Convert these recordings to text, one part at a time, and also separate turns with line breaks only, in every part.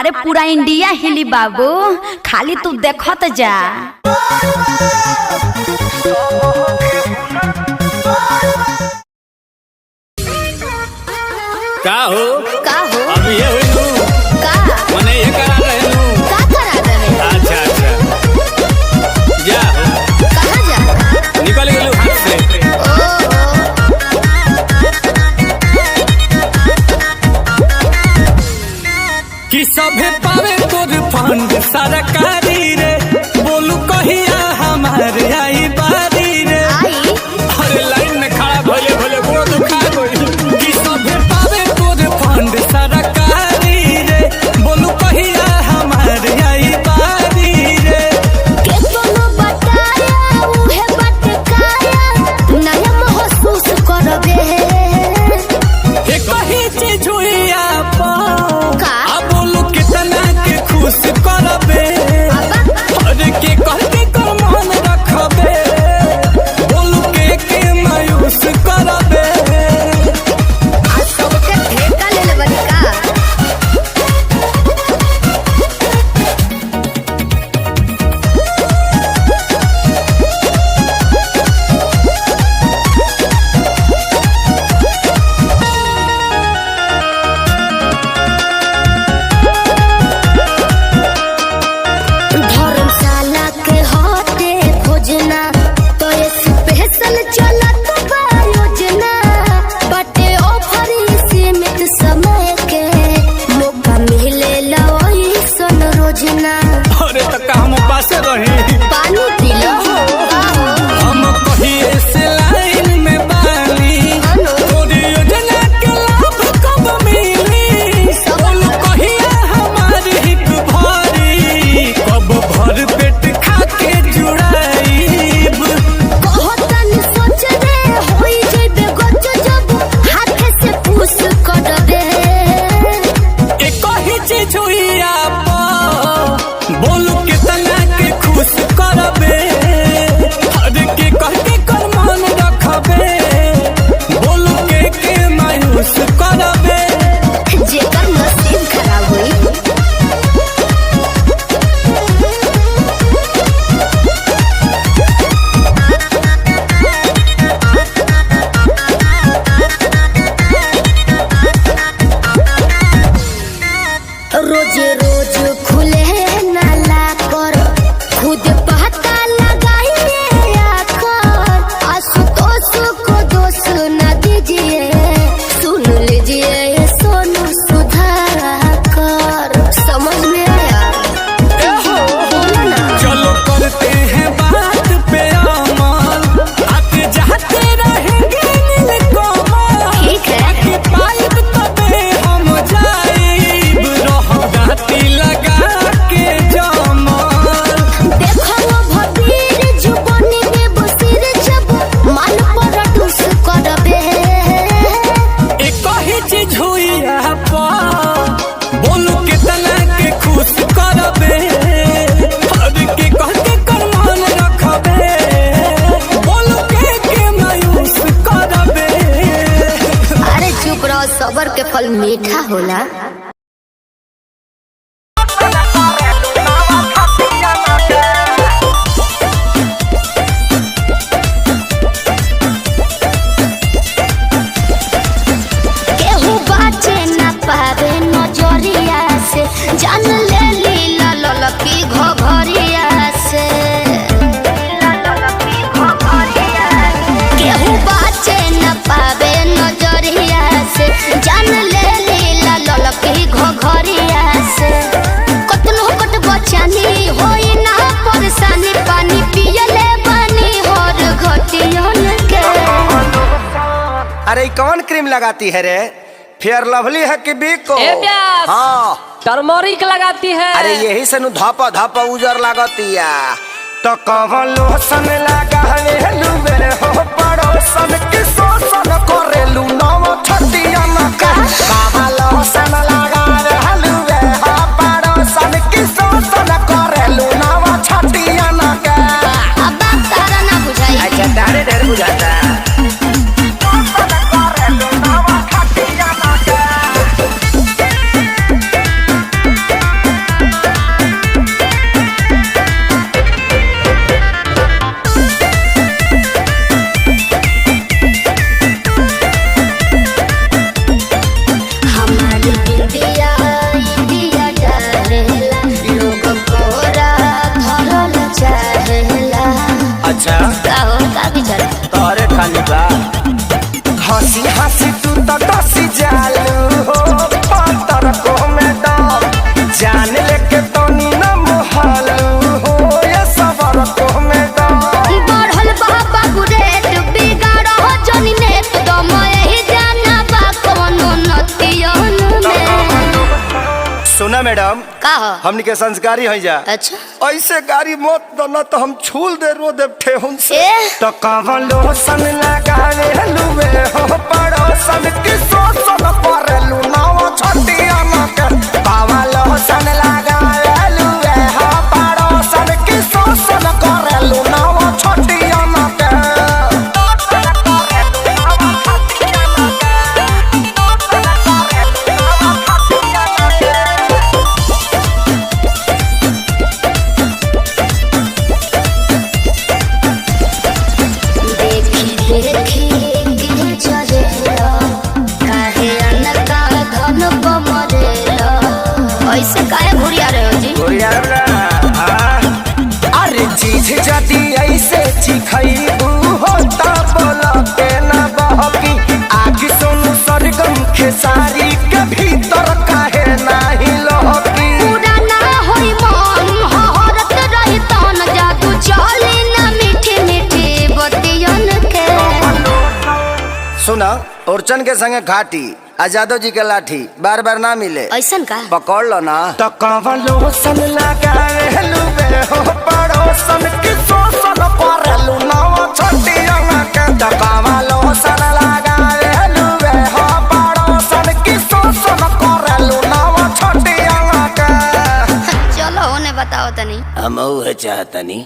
अरे पूरा इंडिया हिली बाबू, खाली तू देखत जा।
का हो
अब
ये हुई तू
का
मने ये करा रहे तू
का करा रहे?
अच्छा जा
कहाँ जा?
निकल गेलू हाथ से। कि सभे पावे तोर फंड सरकारी रे, बोलू कहिया हमारे आई बारी रे। अरे लाइन में खड़ा भले भले गोड़ दुखा गई। कि सभे पावे तोर फंड सरकारी रे, बोलू कहिया हमारे आई बारी रे।
के कोनो बताया उहे बटकाया, नया महसूस करबे।
ये कही चीज हुई आप
का?
खुश करबे अरे के कह के कर मन रखबे, बोलू के मायूस करबे।
आज सबके ठेका ले लेबनी का?
अरे तो हम पास रही
पानी पी लो।
हम कहिए से लाइन में बानी, तोरी योजना के लाभ कब मिली। बोलू कहिया हमारी हिक भरी, कब भर पेट खा के जुड़ाईब।
कहतन सोच रे होई जेबे गज जब हाथ से पूछ कर दे।
एक ही चीज हुई आप बोलू कितना के खुश करबे, अरे के कह के कर मन रखबे, बोलू के मायूस करबे।
जेकर नसीब खराब हुई रोज रोज खुले नाला कर, खुद पता लगाइए आकर। आशुतोष को दोष न दीजिए, सुन लीजिए ये सोनू सुधाकर। समझ में आया? बोलो ना।
चलो करते हैं बात पे अमल, आते जाते रहेंगे नीलकमल।
ठीक है।
बाकी पाइप तबे हम जाइब, रहगाती लगा के जमल।
देखो वो भबीर जुबानी में बसीर जब मन पर ठुस करबे।
एक ही चीज हुई आप बोलू कितना के खुश करबे, अरे के कह के कर मन रखबे, बोलू के मायूस करबे।
अरे चुप रहो, सबर के फल मीठा होला। केहू बाचे ना पावे नजरिया से, जान ले लीला ललकी घघरिया से। केहू बाचे ना पावे नजरिया से, जान ले लीला ललकी घघरिया से। कतनो कट बचानी होई ना परेशानी, पानी पियले बानी हर घटियन के।
अरे कौन क्रीम लगाती है रे? फेयर लवली है कि बिको? हाँ
टर्मरिक लगाती है।
अरे यही से धापा धापा उजर लागतिया। तो कवन लोशन लगावेलू मेरे हो पड़ोसन की शोषण करेलू नव छतिया न कर। कवन लोशन लगावेलू मेरे हो पड़ोसन की शोषण करेलू नव छतिया न कर।
अब बात तारा ना बुझाई।
अच्छा तारे ढेर बुझाता। हंसी हंसी तू तो डसी जालू हो पातर को में दम जान लेके तो नी न मोहलू हो ये सबर को में दम
बढ़ल बाबा गुरेट बिगाड़ हो जनी ने तो मैं जाना बा कोनो नतियन में।
सुना मैडम
का
हमनी के संस्कारी हो जा।
अच्छा
ऐसे गाड़ी मत दो तो हम छूल दे रो दे ठेहुन से तो कवलो सन लगावे लुवे हो पड़ोसन की सोसन करलू नाव छटिया मके कवलो सन लगावे लुवे हो पड़ोसन की सोसन करलू नाव छटिया मके
ऐसे काहे घुरिया रहे हो जी?
अरे चीज जदी ऐसे चिखैबू हो ता बोला के ना बहकी आग सोनू सरगम खेसारी के भीतर काहे नाही लहकी
पूरा ना होई मन हरत रही तन जादू चली ना मीठी मीठी बतियन के।
सुना ओरचन के संगे घाटी आजादो जी के लाठी बार बार ना मिले
ऐसन का
पकड़ लो ना तो कवलो सन लगावे लुवे हो पड़ोसन की सोसन करलू नाव छटिया के तो कवलो सन लगावे लुवे हो पड़ोसन की सोसन करलू नाव छटिया के
चलो उन्हें बताओ तनी
हम उहे चाहतनी।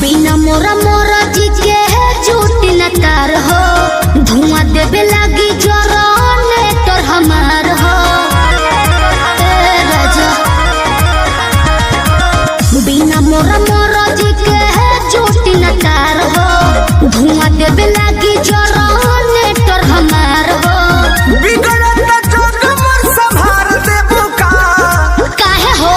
बिना मोरा मोरा जी के झूठ न तार हो धुआं देवे लगी जरने तोर हमार हो ए राजा बिना मोरा मोरा जी के झूठ न तार हो धुआं देवे लगी जरने तोर हमार हो
बिगड़त जोग मोर संभार देबू का
काहे हो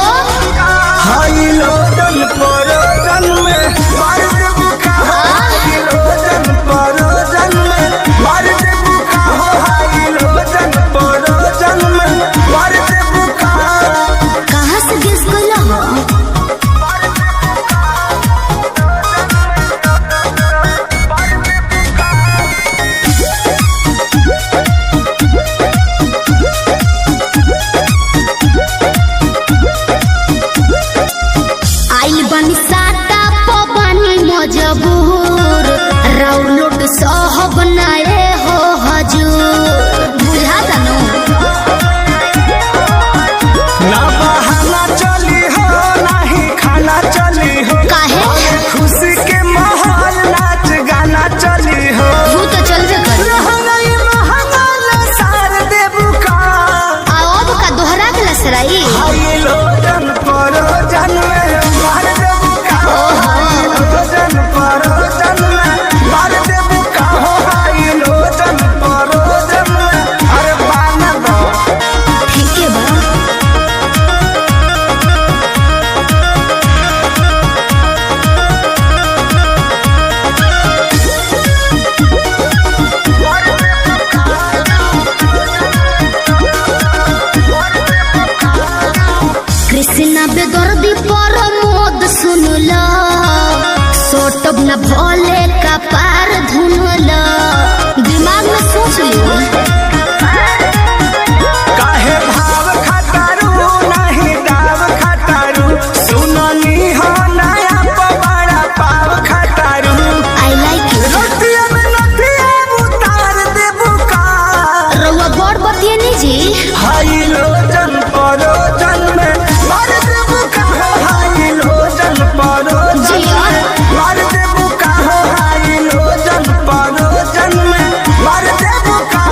हाई लोडन परोजन में मार देबू का हाई लोडन परोजन में मार देबू का हाई लोडन परोजन में मार देबू का
कहाँ से गिस गइल हो आइल बनी साटा पबनी मजबूर राउलोट सहब नाए हो हजूर बुझा तनो
ना बहाना चली हो नाही खाना चली हो
काहे
खुशी के माहौल नाच गाना चली हो
तू तो चलबे कर
रहनई महंगा सार देबू का
अब का दोहरा के लसराई
हाई लोडन परोजन में मार देबू का हाई लोडन परोजन में मार देबू का हाई लोडन परोजन में अरे बान दो
ठीक है बा कृष्णा बेदर्दी पर मोद सुनला सोटब न भोले का पार धुनला दिमाग में सोच लियो
काहे भाव खटारू नहीं दाव खटारू सुननी हो नया पवाड़ा पाव खटारू
आई लाइक यू
रतिया में नथिया उतार देबू का
रउआ बड़ बतिए नहीं जी
हाई लोजन परोजन में मार देबू का हाई लोजन परोजन
जिया।
में मार देबू का हाई लोजन परोजन में मार देबू का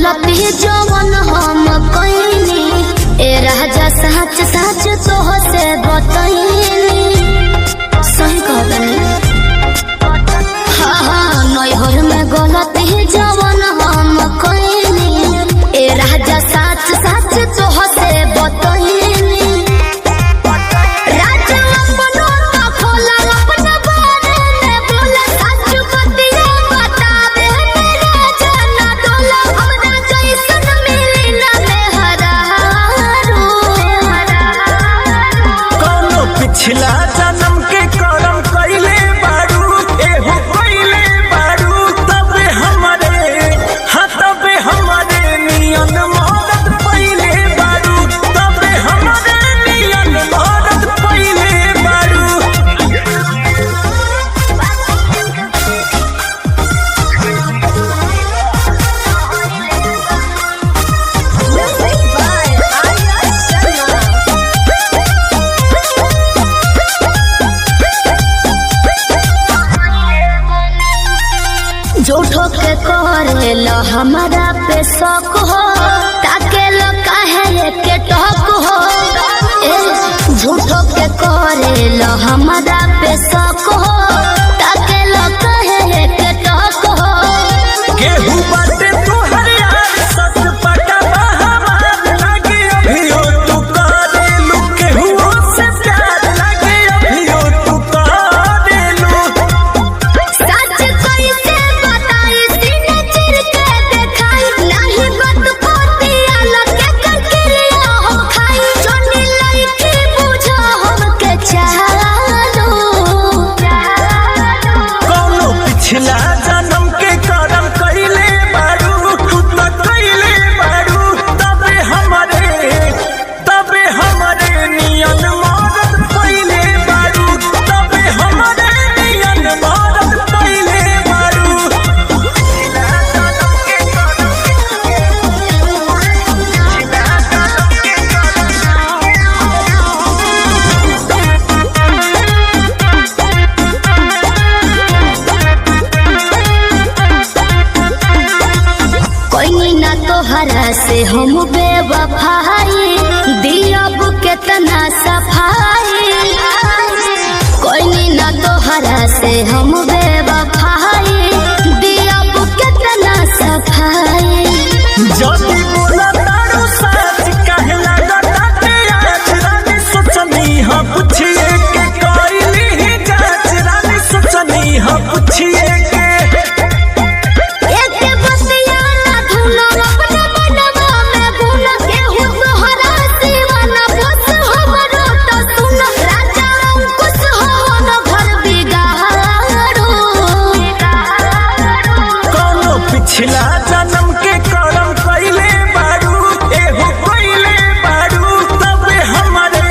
गलती जवन हम कइनी ए राजा सच सच तोह से बतइनी सही कहतनी हाँ नैहर में गलती जवन हम कइनी ए राजा सच सच तोह से बतइनी
पिछला जन्म के करम कइले बारू एहो कइले बारू तबे हमरे नियन मदद पइले बारू तबे हमरे नियन मदद पइले बारू
झूठो के करेला हमारा पे शक हो ताके लो काहे के टक हो झूठो के करेला हमारा पे शक हो ताके लो काहे के टक हो
केहू बाटे तोहर यार सच पटा हमार लागे अभियो तू करेलू केहू से प्यार लागे अभियो तू करेलू
सच कैसे बताई सीने चिर के देखाई नहीं बात पोतिया लगे करकिरिया हम खाई जोनी लईकी बुझो हमके चालो
कौनो पिछला जन्म के करम कइले बारू तू त कइले बारू तबे हमरे नियन मदद पइले बारू तबे हमरे नियन मदद पइले बारू
कोई ना तोहरा से हम बेवफाई दियब केतना सफाई कोई ना तोहरा से हम बेवफाई दियब केतना सफाई
जदी बोला तारू सच काहे लागताटे आज रानी सोचनी हां पूछिए के कइली जांच रानी सोचनी हां पूछिए के
एक बतिया ना धुनो अपना मनवा में गुन केहू तोहरा दीवाना बस हमरो तो सुन राजा अंकुश हो न घर बिगाड़ो
कौनो पिछला जन्म के करम कइले बारू एहो कइले बारू तबे हमरे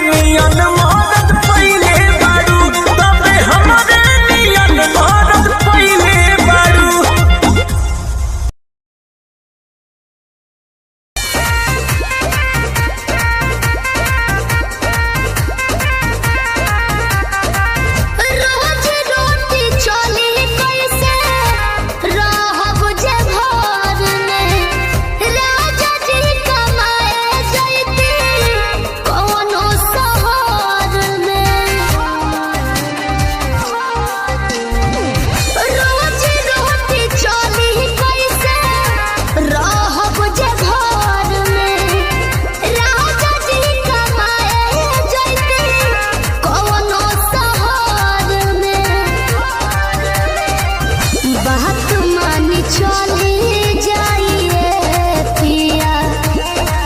नियन मदद पइले बारू तबे हमरे नियन मदद पइले बारू
रोज रोटी चली कैसे रहब जे घर में राजा जी कमाए जैती कौनो शहर में रोज रोटी चली कैसे रहब जे घर में राजा जी कमाए जैती कौनो शहर में बात मानी चली जाइए पिया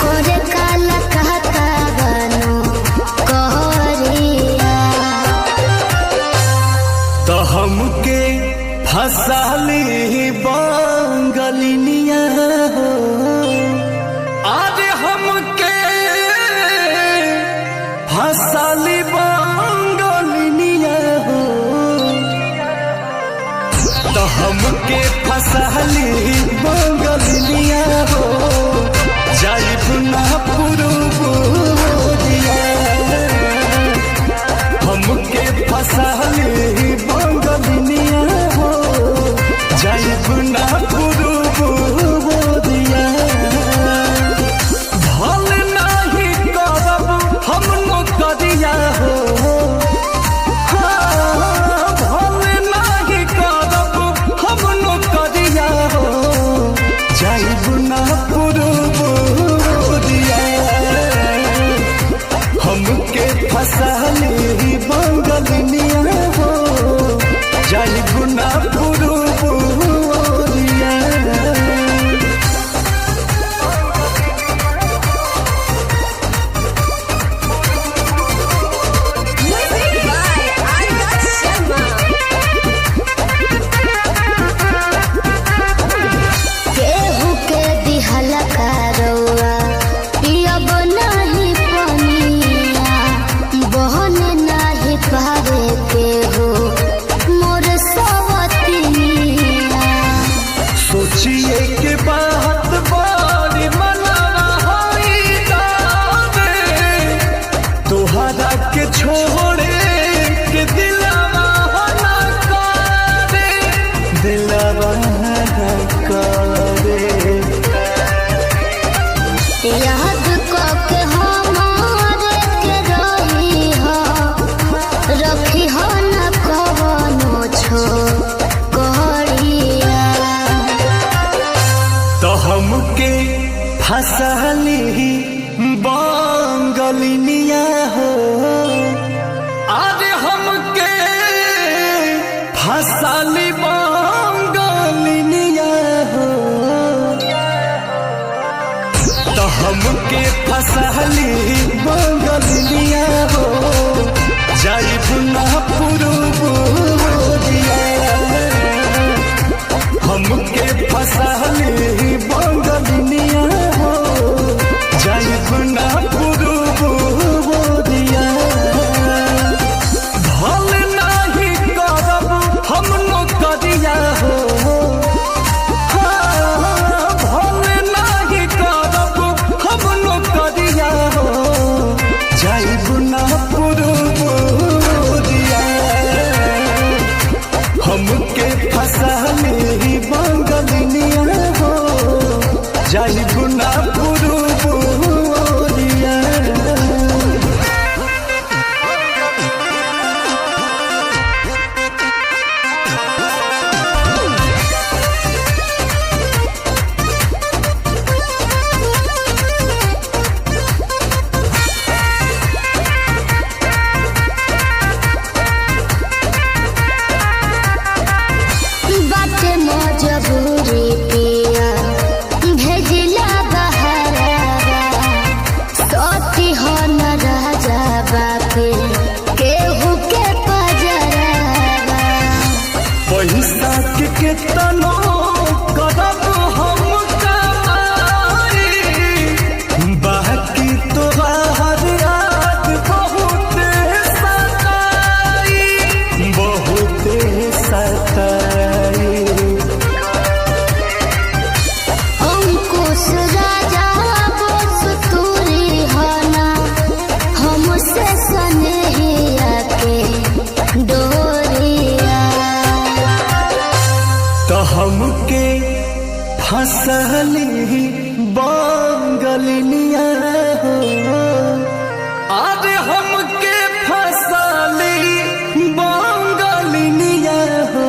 करे काला कहता बनो कहरिया
तो हमके फसाली बंगलिनिया हो आज हमके फसाली बंगलिनिया हो तो हमके फसाली बंगलिनिया हो जाइब ना पुरुबोरिया हमके फसाली बंगलिनिया हो जाइब ना पुरु फसाली बंगालिनिया हो तो हमके फसाली बंगालिनिया हो जाइब ना पुरुबुरिया हमके फसाली बंगालिनिया हो जाइब ना पुरुबुरिया भल नाही करब हम नौकरिया हो भल नाही करब हम नौकरिया हो जाइब ना पुरुबुरिया हमके फसाली बंगालिनिया हो जाइब ना पुरुबुरिया
बाटे मजबूरी पिया भेजिला बहरावा सोती हो न राजा बापे केहू के पजरावा
पैसा के केतनो करब हम कमाई बाकी तोहार याद बहुत सताई
अंकुश राजा बोस तूरी होना हमसे सनेहिया के डोरिया
तो हमके फसली बंगालिनिया हो अरे हमके फसली बंगालिनिया हो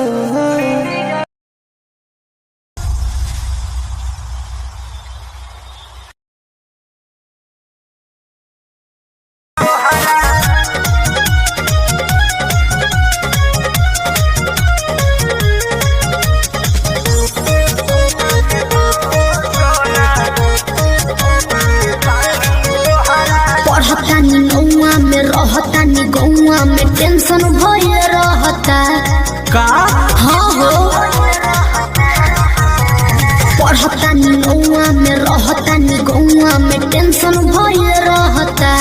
पढ़तानी नौआ में रहतानी गौआ में टेंशन भये रहता
का
हाँ हो पढ़तानी नौआ में रहतानी गौआ में टेंशन भये रहता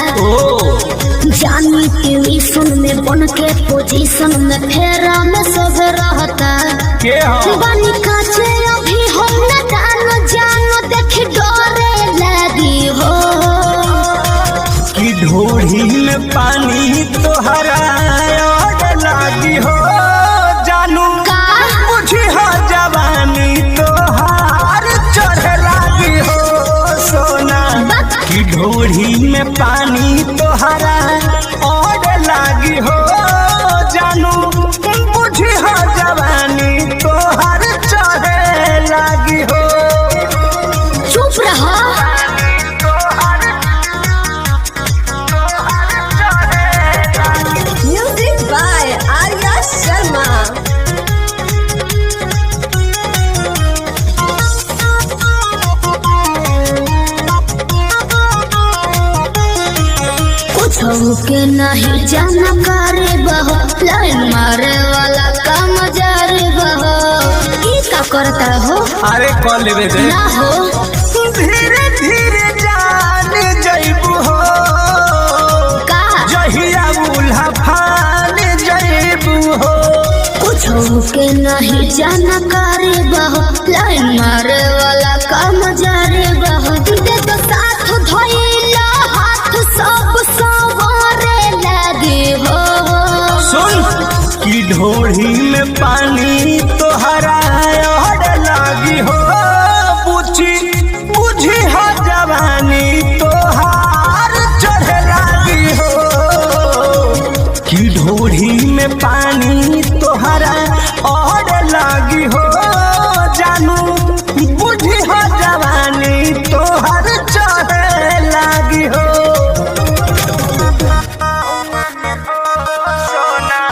जानी ट्यूशन में बन के पोजीशन में फेरा में सब रहता
के हो
बानी काचे अभी हम न जानो देख डरे लगी हो
कि ढोढ़ी में पानी तोहरा और लागी हो जानू
का
मुझे हो जवानी तोहार चढ़ लागी हो सोना कि ढोढ़ी में पानी तोहरा और लागी हो जानू मुझे हो जवानी तोहार चढ़ लागी हो
चुप रहा
Music by Arya Sharma.
कुछ के नहीं जाना करे बहो लाइन मारे वाला काम जारे बहो ई का करता हो
अरे कॉल लेवे दे
ना हो
धीरे धीरे जान जइबू हो
का
जहिया उल्हा फान जइबू हो
कुछ के नहीं जाना करे बहो लाइन मारे वाला काम जारे बहो दे तो साथ धोइला हाथ सब सवारे लगे हो
सुन कि ढोढ़ी में पानी तोहरा और लागी हो पूछी बुझी हो जवानी तोहार चढ़ लागी हो कि ढोढ़ी में पानी तोहरा और लागी हो जानू बुझी हो जवानी तोहार चढ़ लागी हो सोना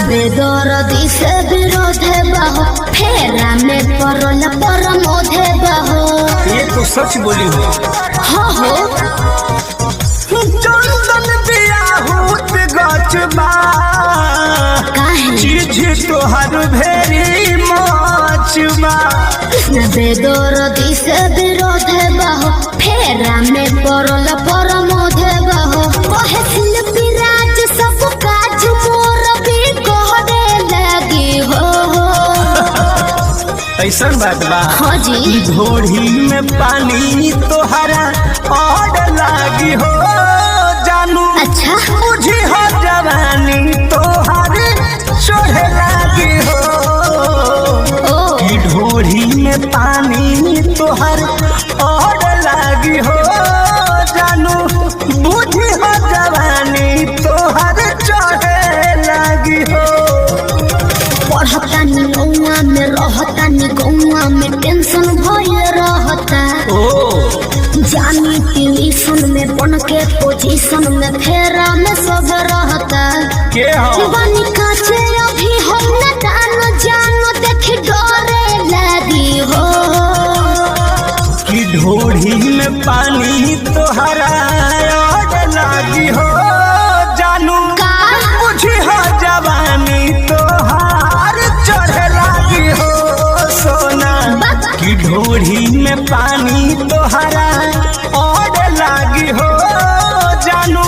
बेदर्दी से विरोध बहो फेरा में परल परमोध बहो।
ये तो सच बोली हो।
हाँ हो
चंदन बियाहूत गचबा
काहे
चीज तोहर भेरी मचबा।
बेदर्दी से विरोध बहो फेरा में परल परमोध बहो। कहे शिल्पी राज सब काज मोर भी कहरे लगी हो।
ऐसा बात बा।
हाँ जी
घोड़ी में पानी तोहरा और लागी हो जानू।
अच्छा
बुझी हो जवानी तोहर चढ़े लागी हो।
ओ
की ढोरी में पानी तोहर और लागी हो जानू। बुझी हो जवानी तोहर चढ़े लागी हो।
पढ़तानी गौआ में रहतानी गौआ में टेंशन भइल रहता। जानी ट्यूशन में बन के पोजीशन में फेरा में सब रहता।
के हो
बनी काचे अभी हम न जानो देख डरे लगी हो।
की ढोढ़ी में पानी तोहरा और लागी हो जानू।
का
बुझी हो जवानी तोहार चढ़े लागी हो सोना। की ढोढ़ी में पानी तोहरा और लागी हो जानू।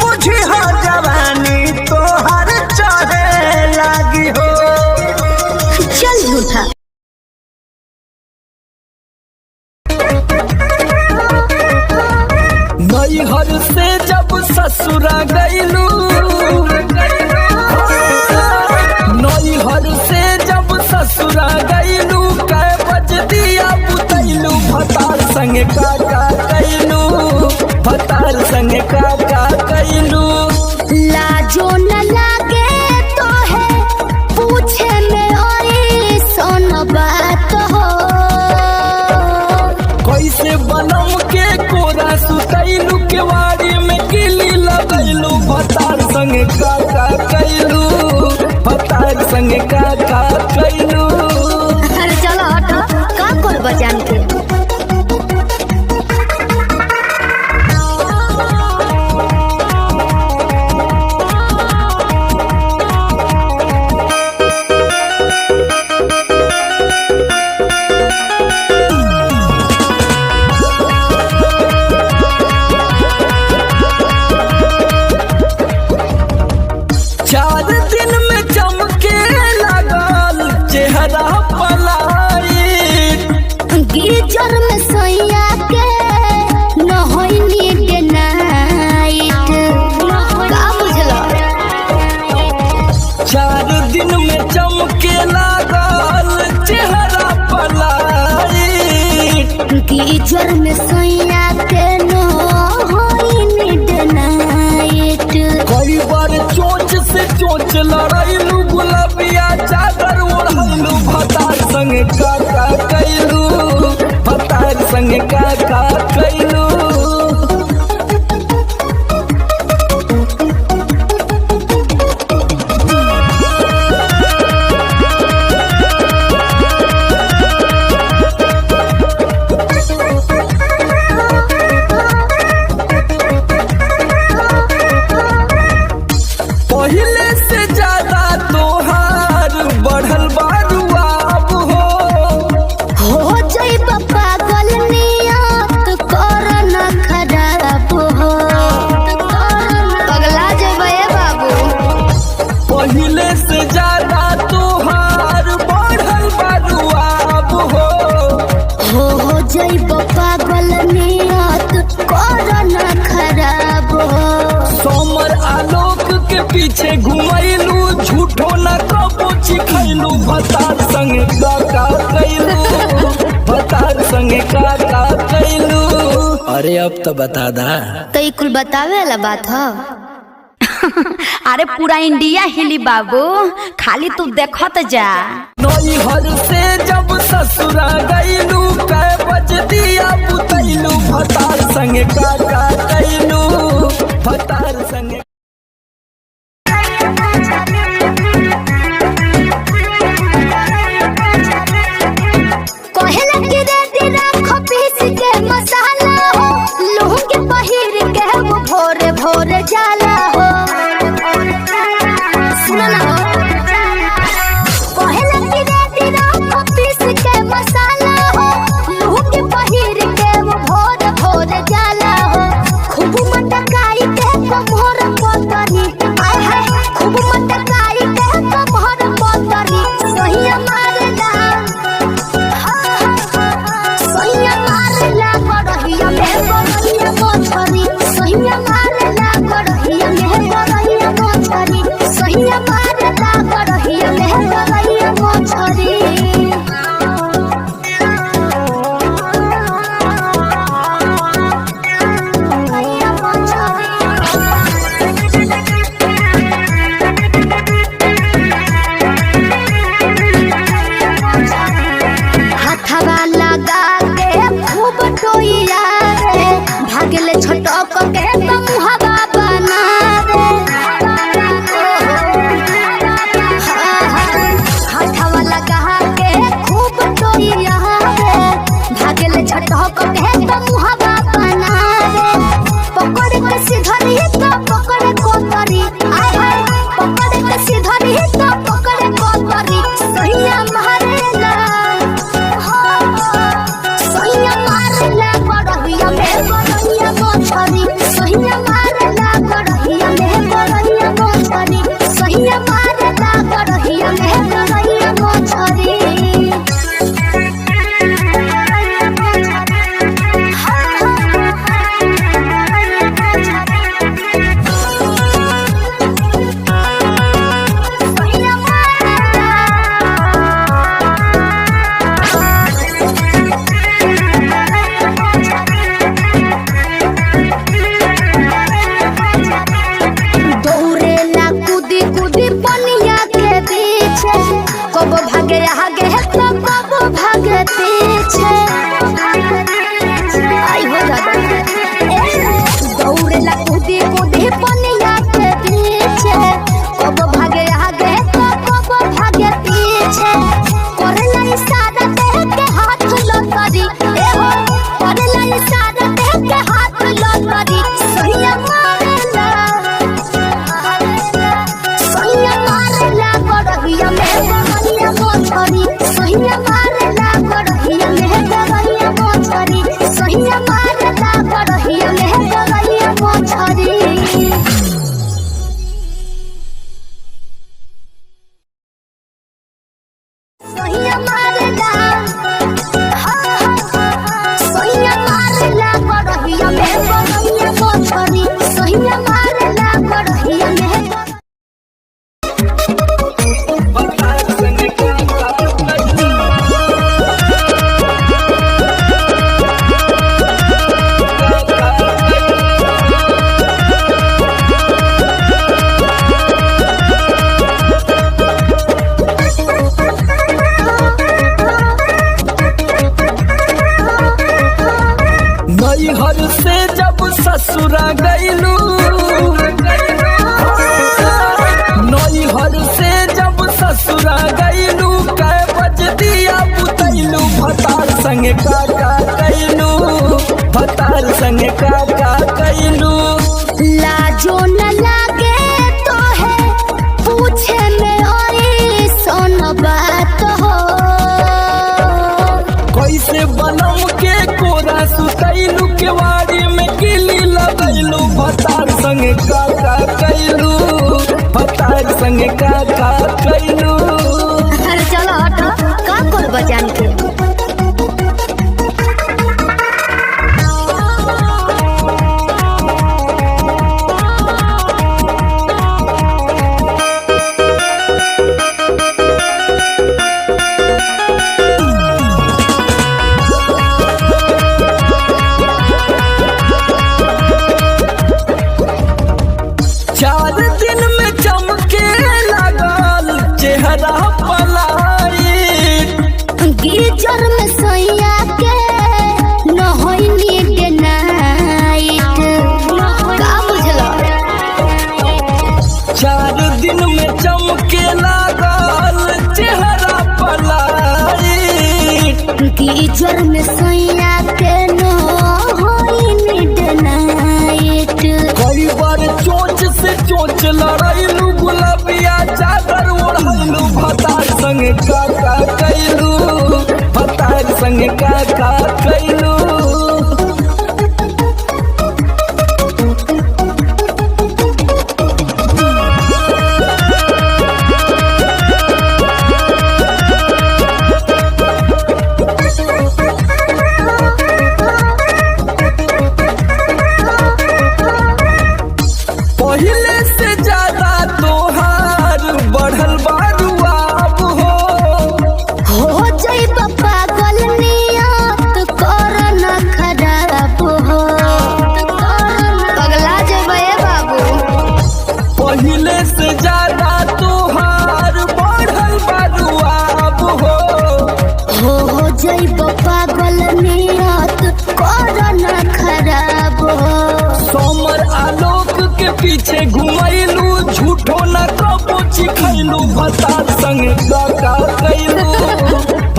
बुझी हो जवानी तोहार चढ़े लागी हो।
चल झूठा
नैहर से जब ससुरा गईलू, नैहर से जब ससुरा गईलू, कै बज दिया बुतैलू, भतार संगे काका कैलू, भतार संगे काका कैलू।
लाजो न लागे तो है पूछे में ओई सोन बात हो।
कैसे बनम के कोरा सुतैलू, केवाड़ी में किली लगैलू, भतार संगे काका कैलू, भतार संगे काका कैलू।
अरे चलो हटो का कर बजान के।
चार दिन में चमके लगल चेहरा पलाई,
गीजर में सैया के नहैनी डे नाइट। का बुझलो
4 दिन में चमके लगल चेहरा पलाई,
गीजर में सैया के नहैनी डे नाइट।
कई बार चोंच से चोंच लड़ैलू, गुलाबिया चादर ओढ़ैलू, भतार संगे काका कैलू, भतार संगे काका कैलू। पहले से ज्यादा तोहार बढ़ल बारुआब
हो जइब पागल नियत कर न खराब हो। पगला जइबे बाबू।
पहले से ज्यादा तोहार बढ़ल बारुआब
हो जइब पागल नियत कर न खराब हो।
सोमर आलोक के पीछे घुमैलू, झूठो न कबो चिखैलू, भतार संगे काका कैलू, भतार संगे काका कैलू। अरे अब तो बता दा।
तो ई कुल बतावे वाला बात हो।
अरे पूरा इंडिया हिली बाबू, खाली तू देखत जा।
नैहर से जब ससुरा गईलू, कै बज दिया बुतैलू, भतार संगे काका कैलू, भतार संगे।
सोहिया मारला सोहिया मारला गड़हिया में गड़हिया मोछरी सोहिया मारला गड़हिया में
नैहर से जब ससुरा गईलू नैहर से जब ससुरा गईलू कै बज दिया बुतैलू भतार संगे काका कैलू भतार संगे काका कैलू
लाजो न लागे तो है पूछे में ओए सोन बात हो
कैसे बनम के कोरा सुतैलू केवाड़ी में किली लगैलू भतार संगे काका कैलू भतार संगे काका कैलू।
अरे चलो हटो का कर बजान के
चार दिन में चमके लगल चेहरा पलाई
गीजर में सोया के न होई नीड नाइट का बुझलो
4 दिन में चमके लगल चेहरा पलाई
गीजर में सोया के न होई नीड नाइट
कई बार चोंच से चोंच लड़ैलू गुलाबिया चादर ओढ़ैलू भतार संगे काका कैलू भतार संगे काका कैलू। पहले से ज्यादा तोहार बढ़ल बारुआब
हो जाई पागल नियत कर न खराब हो पगला जेबे बाबू
पहले से ज्यादा तोहार बढ़ल बारुआब
हो जाई पागल नियत कर न खराब हो
सोमर आलोक के पीछे घुमैलू झूठो न कबो चिखैलू भतार संगे काका कैलू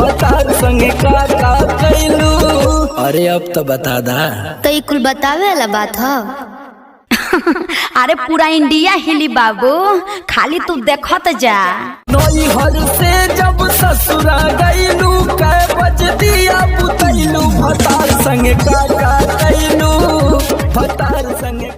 भतार संगे काका कैलू। अरे अब तो बता दा
तो ई कुल बतावे वाला बात हो
अरे पूरा इंडिया हिली बाबू खाली तू देखत जा।
नैहर से जब ससुरा गईलू कै बज दिया बुतैलू भतार संगे काका कैलू भतार संगे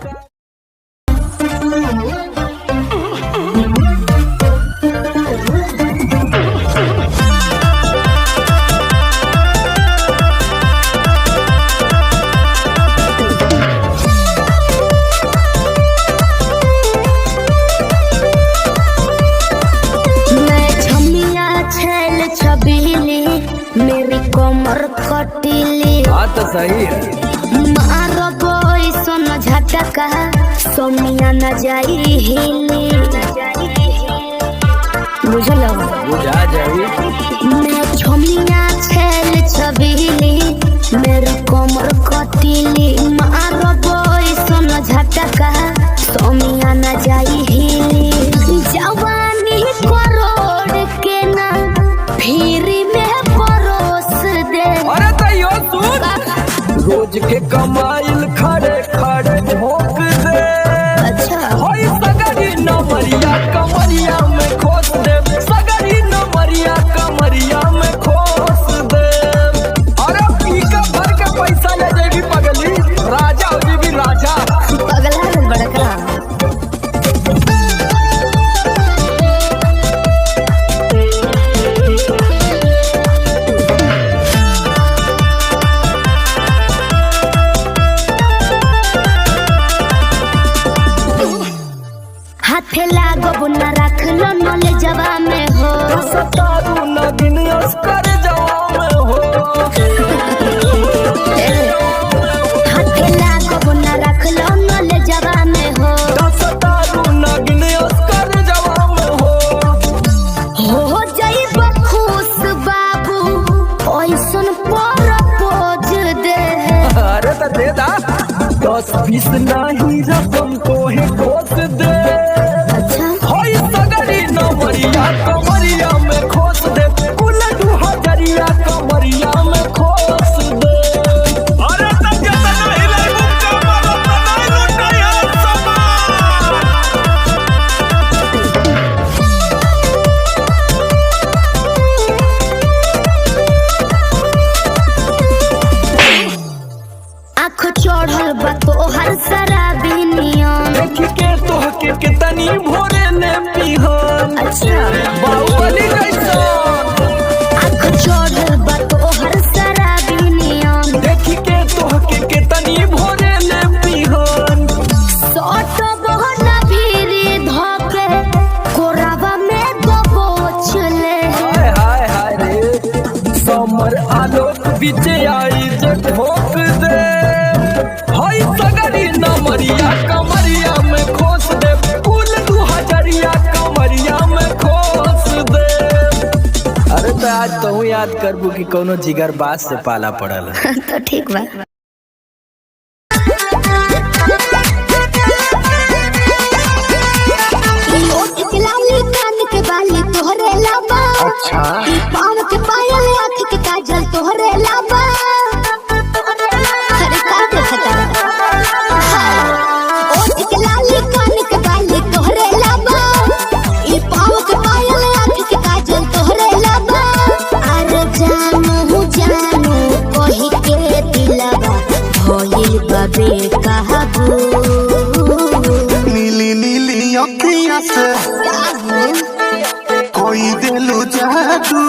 मैं छमिया छेल छबीली मेरी कमर कटीली
बात सही है
मारो बोई सोन झटका सोमिया न जाई हिली बुझलो
बुझा जाई
मैं छमिया छेल छबीली मेरी कमर कटीली मारो बोई सोन झटका सोमिया न जाई हिली जवानी करोड़ के ना फिरी में परोस दे
अरे तैयो सुन रोज के कमाइल खड़े खड़े झोंक दे
अच्छा
होई सगरी नमरिया फीस नहीं रकम को है खोस दे।
अच्छा
होई सगरी नमरिया कमरिया में खोस दे, कुल 2000 कमरिया में खोस दे। अरे तब क्या नहीं लगू कमर नहीं लुटाया समान।
आँख चढ़ल बा तोहर शराबी नियम।
देख के तोहके कितनी भोरे ने पिहन।
अच्छा
बाहुबली जैसा
आँख चढ़ल बा तोहर शराबी नियम।
देख के तोहके कितनी भोरे ने पिहन।
सट बहना भीरी धके कोरावा में दबोच ले।
हाय हाय हाय रे समर आलोक बीच आई जे ठोक दे। हाय सगरी नमरिया कमरिया में खोस दे, कुल 2000 कमरिया में खोस दे। अरे तो आज तो याद करबू कि कोनो जिगर बास से पाला पड़ल।
तो ठीक बा। ओठ के लाली कान के बाली तोहरे लाबा।
अच्छा
पाँव के पायल आँख के काजल तोहरे लाबा। अरे का देखता ओठ के लाली कान के बाली तोहरे लाबा। ई पाँव के पायल आँख के काजल तोहरे लाबा। अरे जानू कही के दिलवा भइल बा बेकाबू।
नीली नीली अखियाँ से कोई दिलु जादू।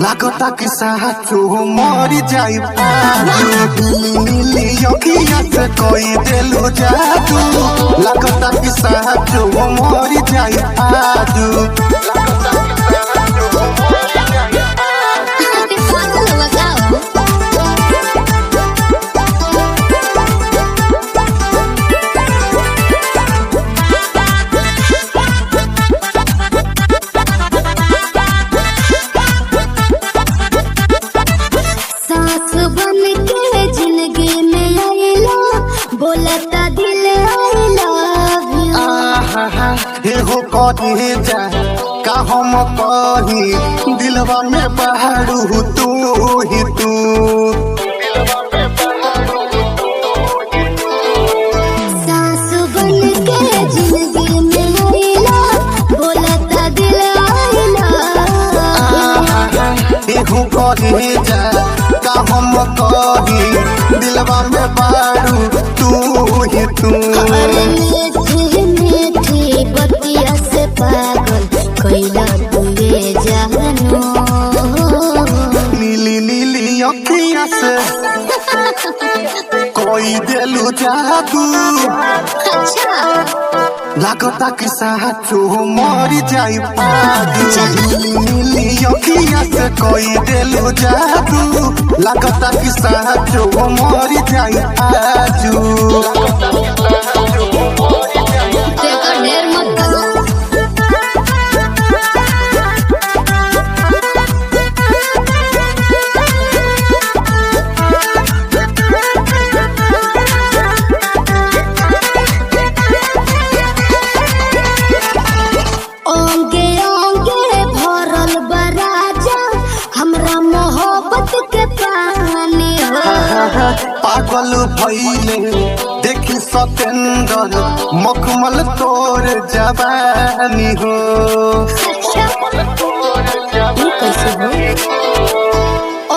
लागता कि साचो मरी जाई पाजू। नीली नीली अखियाँ से कोई दिलु जादू। लागता कि साचो मरी जाई पाजू।
सास बन के जिंदगी में आइला, बोलता दिल आई लव यू।
एहो कहे जा का हम कही दिलवा में बहरू तू ही तू।
सास बन के जिंदगी में आइला, बोलता दिल आई लव यू।
एहो कहे जा का हम कही दिलवा में बहरू तू ही तू।
अरे मीठी मीठी बतिया से पागल कैला तुए जानू।
नीली नीली अखियाँ से कोई दिलु जादू।
अच्छा
लागता कि साचो मरी जाई पाजू। नीली नीली अखियाँ से कोई दिलु जादू। लागता कि साचो मरी जाई पाजू।
देखो ढेर मत करो। ओंगे ओंगे भरल बराजा हमरा मोहब्बत के पानी हो।
पागल भइले देखी सतेंद्र मखमल तोर जवानी हो।
ये कैसे हो?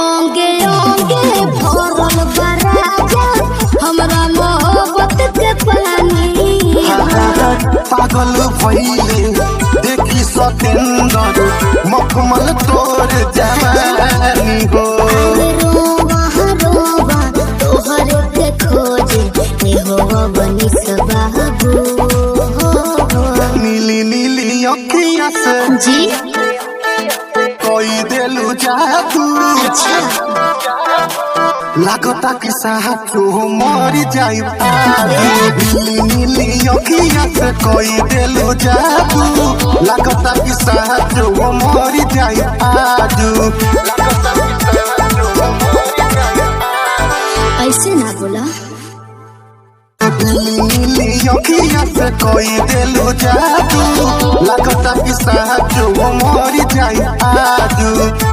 ओंगे ओंगे भरल बराजा हमरा मोहब्बत के पानी हो।
पागल भइले देखी सतेंद्र मखमल तोर जवानी हो।
रोवा रोवा तोहर के खोजे हो बनी सबाबू।
नीली नीली अखियाँ से
जी
कोई दिलु जादू। लागता कि साचो मरी जाई पाजू। नीली नीली अखियाँ से कोई दिलु जादू। लागता कि साचो मरी जाई पाजू।
ऐसे ना बोला।
अखिया से कोई दिलो जादू लगता कि साजू मरी जाई आजू।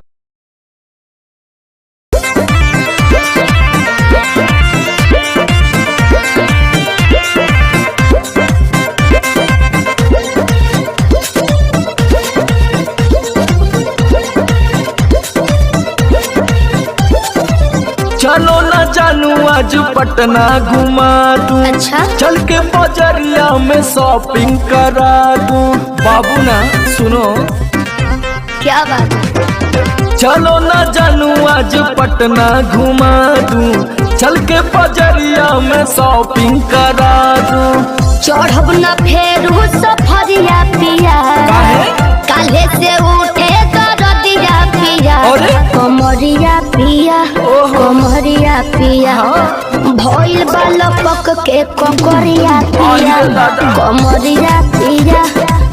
चलो ना जानू आज पटना घुमा दूं।
अच्छा।
चल के बजरिया में शॉपिंग करा दूं। बाबू ना सुनो,
क्या बात है?
चलो ना जानू आज पटना घुमा दूं। चल के बजरिया में शॉपिंग करा दूं।
चढ़ब न फेरू सफरिया पिया, काले से उठे दरदिया पिया।
अरे?
कमरिया पिया, कमरिया पिया, भइल बालपक के ककरिया पिया। कमरिया पिया,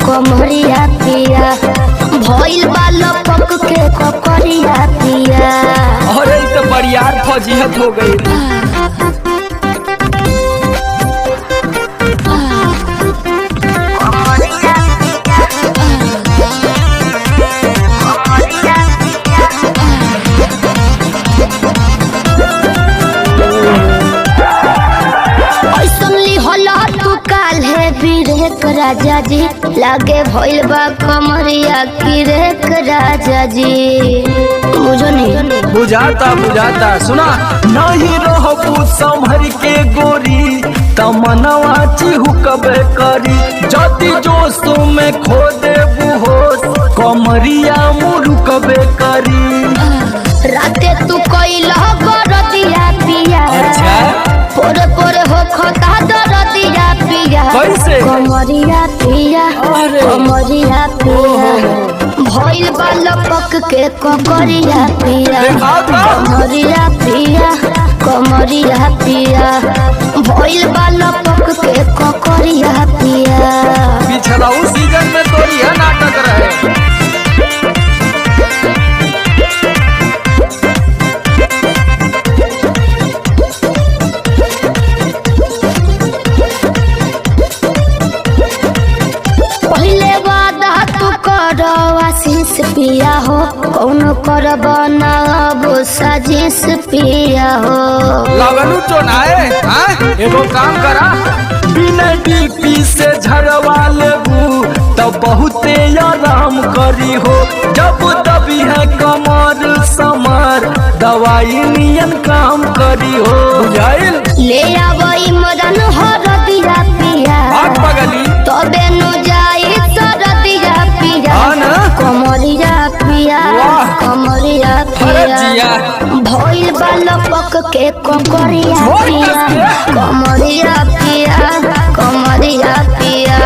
कमरिया पिया, भइल बालपक के ककरिया पिया।
अरे तो बरियार फजीहत हो गई।
राजा जी लागे भइल बा कमरिया की रेख राजा जी। बुझो नहीं?
बुझाता बुझाता। सुना नहीं रहबू संभर के गोरी तमनवा चिहुकबे करी। जति जोश में खो देबू होश कमरिया मुरुकबे करी।
राते तू कइला गरदिया पिया।
अच्छा।
पोरे पोरे हो खता दरदिया पिया।
कैसे?
कमरिया पिया, कमरिया पिया, भइल बालपक के ककरिया पिया। कमरिया पिया, कमरिया पिया, भइल बालपक के ककरिया पिया।
पिछला उस सीजन में तो यह नाटक रहे।
पिया हो कौन करब ना अब साजिश पिया हो।
लगनू तो ना है। एगो काम करा, बिना डीपी से झड़वा लेबू तब बहुते आराम करी हो। जब दबी है कमर समर दवाई नियन काम करी हो। बुझाइल?
ले आवई मदन हरदिया पिया,
पगली
तबे नु जाई सरदिया पिया। कमरिया पिया, कमरिया पिया, भइल बालपक के ककरिया पिया। कमरिया पिया, कमरिया पिया,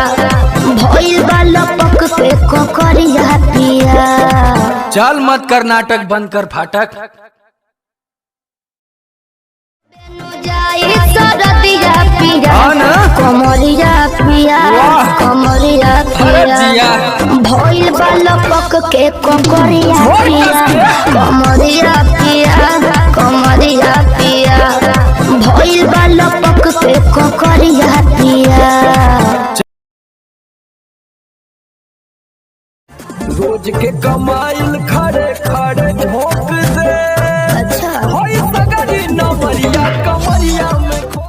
भइल बालपक के ककरिया पिया।
चल मत कर नाटक, बंद कर फाटक।
जाई सरदिया पिया। कमरिया पिया, कमरिया पिया, भइल बालपक के ककरिया पिया। कमरिया पिया, कमरिया पिया, भइल बालपक के ककरिया पिया।
रोज के कमाइल खड़े खड़े झोंक दे।
अच्छा।
होई सगरी नमरिया कमरिया में खो।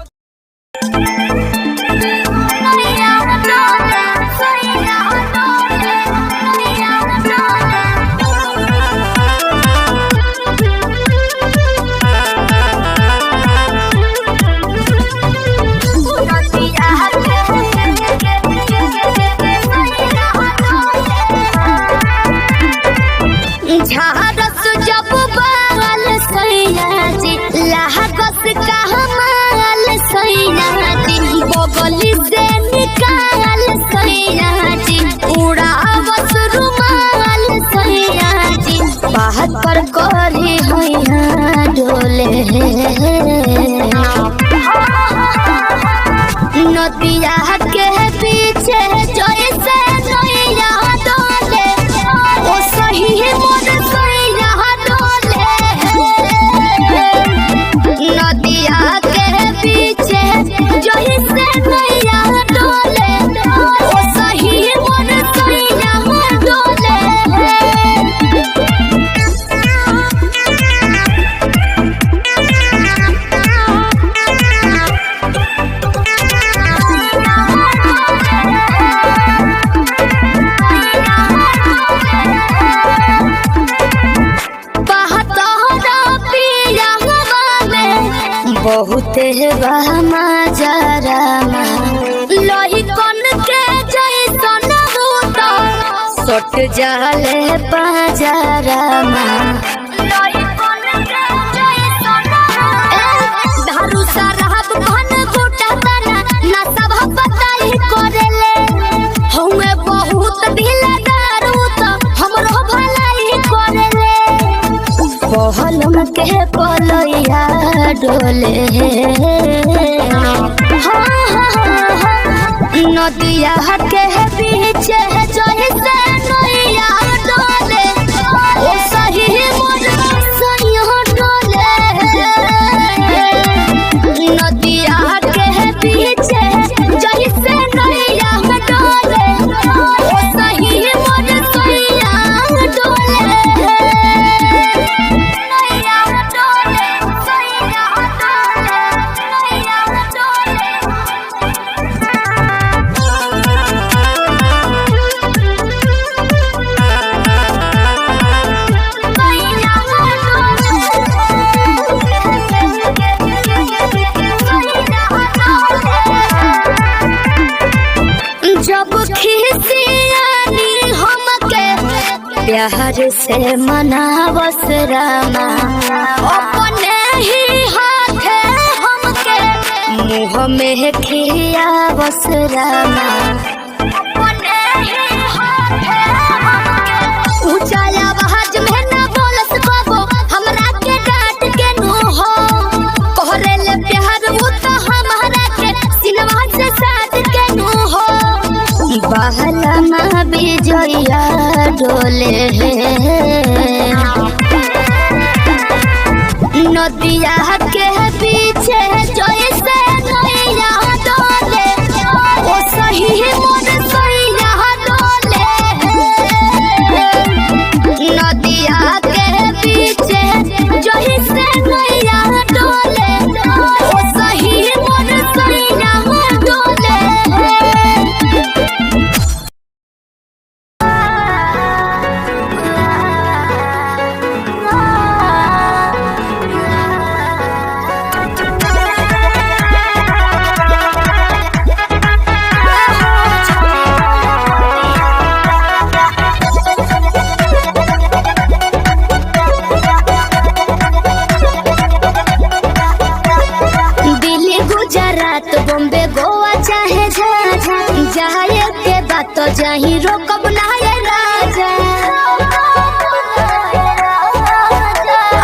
झारस बहुते बहमा जरामा लोही कन के जैसन होता सट जाले पाजरामा लोही कन के जैसन दारू शराब भन गोटा तना ना सब बताई करेले हमें बहुत ढीला दारू तो हमरो भलाई करेले पहलम के पलैया डोले नदिया के पीछे जैसे नैया डोले ओ सही मोर सैया डोले नदिया के पीछे जैसे नैया डोले ओ सही मोर सैया डोले जब खिसियानी हमके प्यार से मनावस रामा अपने ही हाथे हमके मुँह में खियावस रामा अपने ही हाथे हमके ऊंचा आवाज में ना बोलस कबो हमरा के डांट के नो हो कहरेले प्यार वो तो हमारा के सिनवा से साथ के नो हो बहलमा बिजया डोले नदिया के पीछे जैसे नैया डोले ओ सही मोर सैया डोले नदिया के पीछे जैसे नैया डोले ओ सही मोर सैया डोले दिल्ली गुजरात बॉम्बे गोवा चाहे जाए के बात तो जाही रोकब ना ये राजा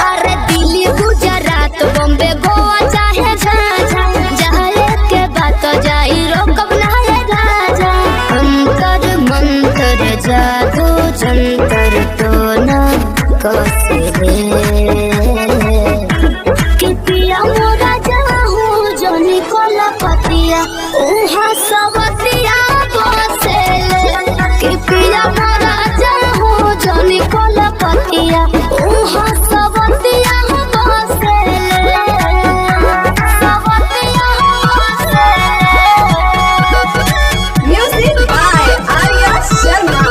अरे दिल्ली गुजरात बॉम्बे गोवा चाहे जाए के बात तो जाही रोकब ना ये राजा अंतर मंतर जादू जंतर तो ना कसे कि पिया मोरा जाहू जनी कोला पतिया उहा सवतिया बसेले कि पिया मोरा जाहू जनी कोला पतिया उहा सवतिया बसेले सवतिया बसेले
Music by Arya Sharma.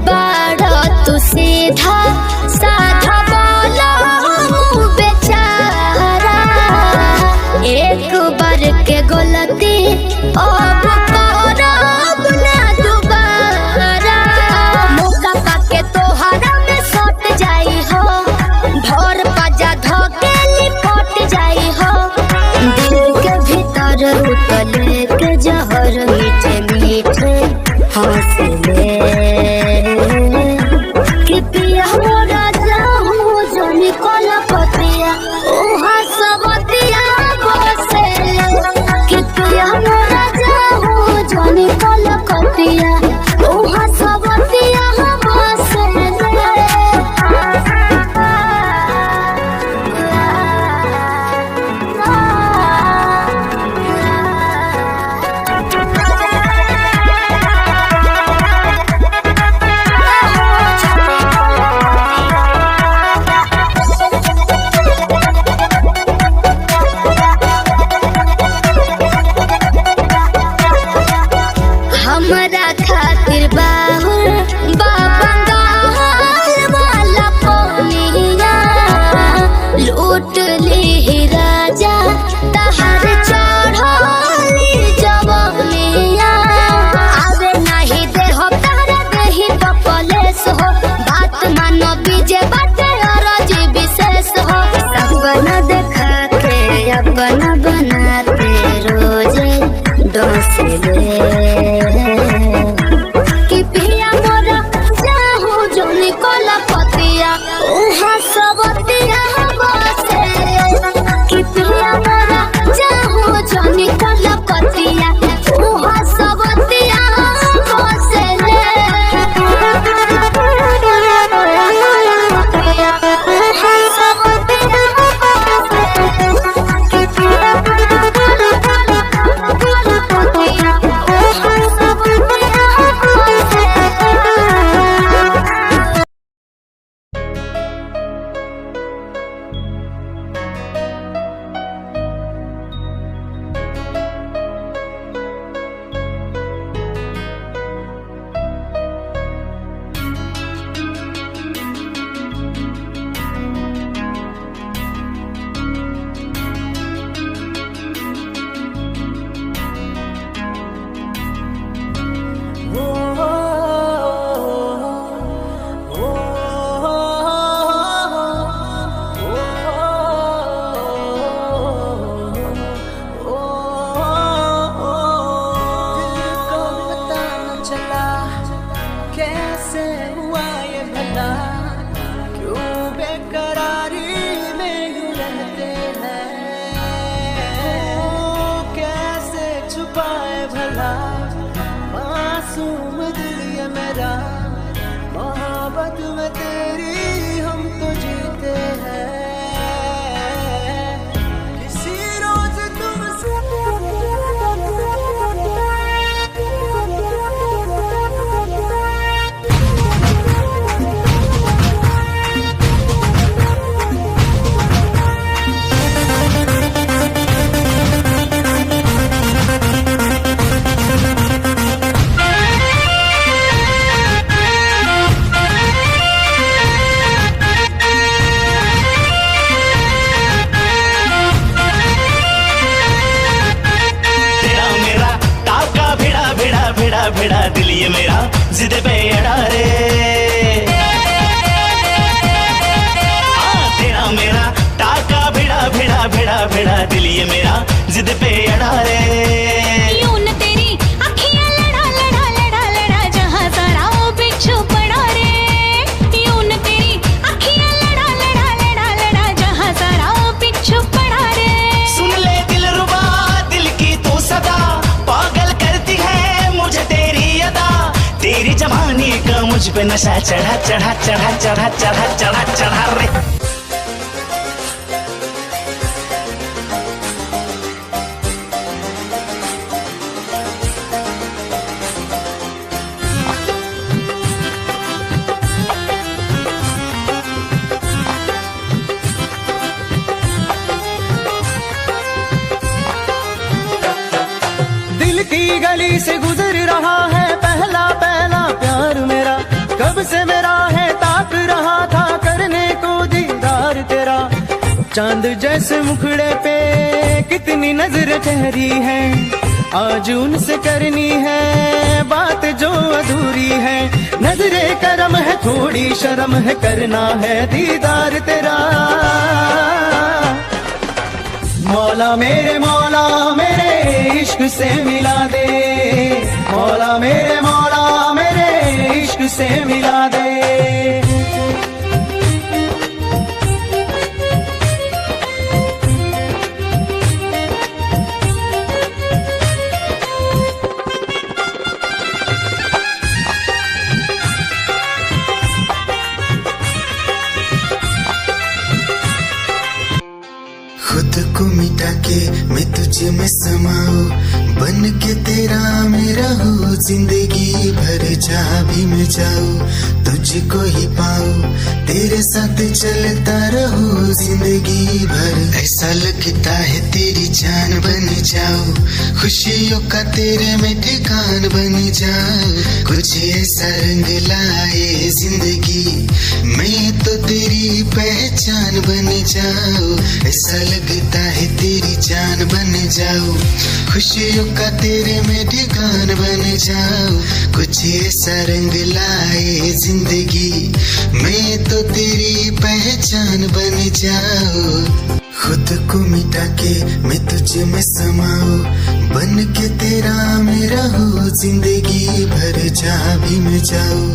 बाड़ा तू सीधा
ये मेरा जिद पे अड़ा रे। हाँ तेरा मेरा टाका भिड़ा भिड़ा भिड़ा भिड़ा दिल ये मेरा जिद पे अड़ा रे।
यूं न तेरी अखियां लड़ा लड़ा लड़ा लड़ा जहां सारा वो बिच्छू पड़ा रे। यूं न तेरी अखियां लड़ा लड़ा लड़ा लड़ा जहां सारा वो बिच्छू पड़ा रे।
सुन ले दिलरुबा दिल की तू सदा पागल करती है मुझे तेरी अदा। तेरी जवानी का मुझ पे नशा चढ़ा चढ़ा चढ़ा चढ़ा चढ़ा चढ़ा चढ़ा रे।
दिल की गली से गुजर रहा है पहला पहला प्यार मेरा। कब से मेरा है ताक रहा था करने को दीदार तेरा। चांद जैसे मुखड़े पे कितनी नजर ठहरी है। आज उनसे करनी है बात जो अधूरी है। नजरे करम है थोड़ी शर्म है करना है दीदार तेरा। मौला मेरे इश्क से मिला दे। मौला मेरे इश्क से मिला दे।
खुद को मिटा के मैं तुझे में समाऊं। बन के तेरा मेरा हो जिंदगी भर जहाँ भी मैं जाऊं तुझको ही पाऊं। तेरे साथ चलता रहूं जिंदगी भर। ऐसा लगता है तेरी जान बन जाऊं। खुशियों का तेरे में ठिकान बन जाऊं। कुछ ऐसा रंग लाए जिंदगी मैं तो तेरी पहचान बन जाऊं। ऐसा लगता है तेरी जान बन जाऊं। खुशियों का तेरे में ठिकान बन जाऊं। कुछ ऐसा रंग लाए जिंदगी मैं तो तेरी पहचान बन जाऊं। खुद को मिटा के मैं तुझे में समाऊं। बन के तेरा मेरा हो जिंदगी भर जहाँ भी मैं जाऊं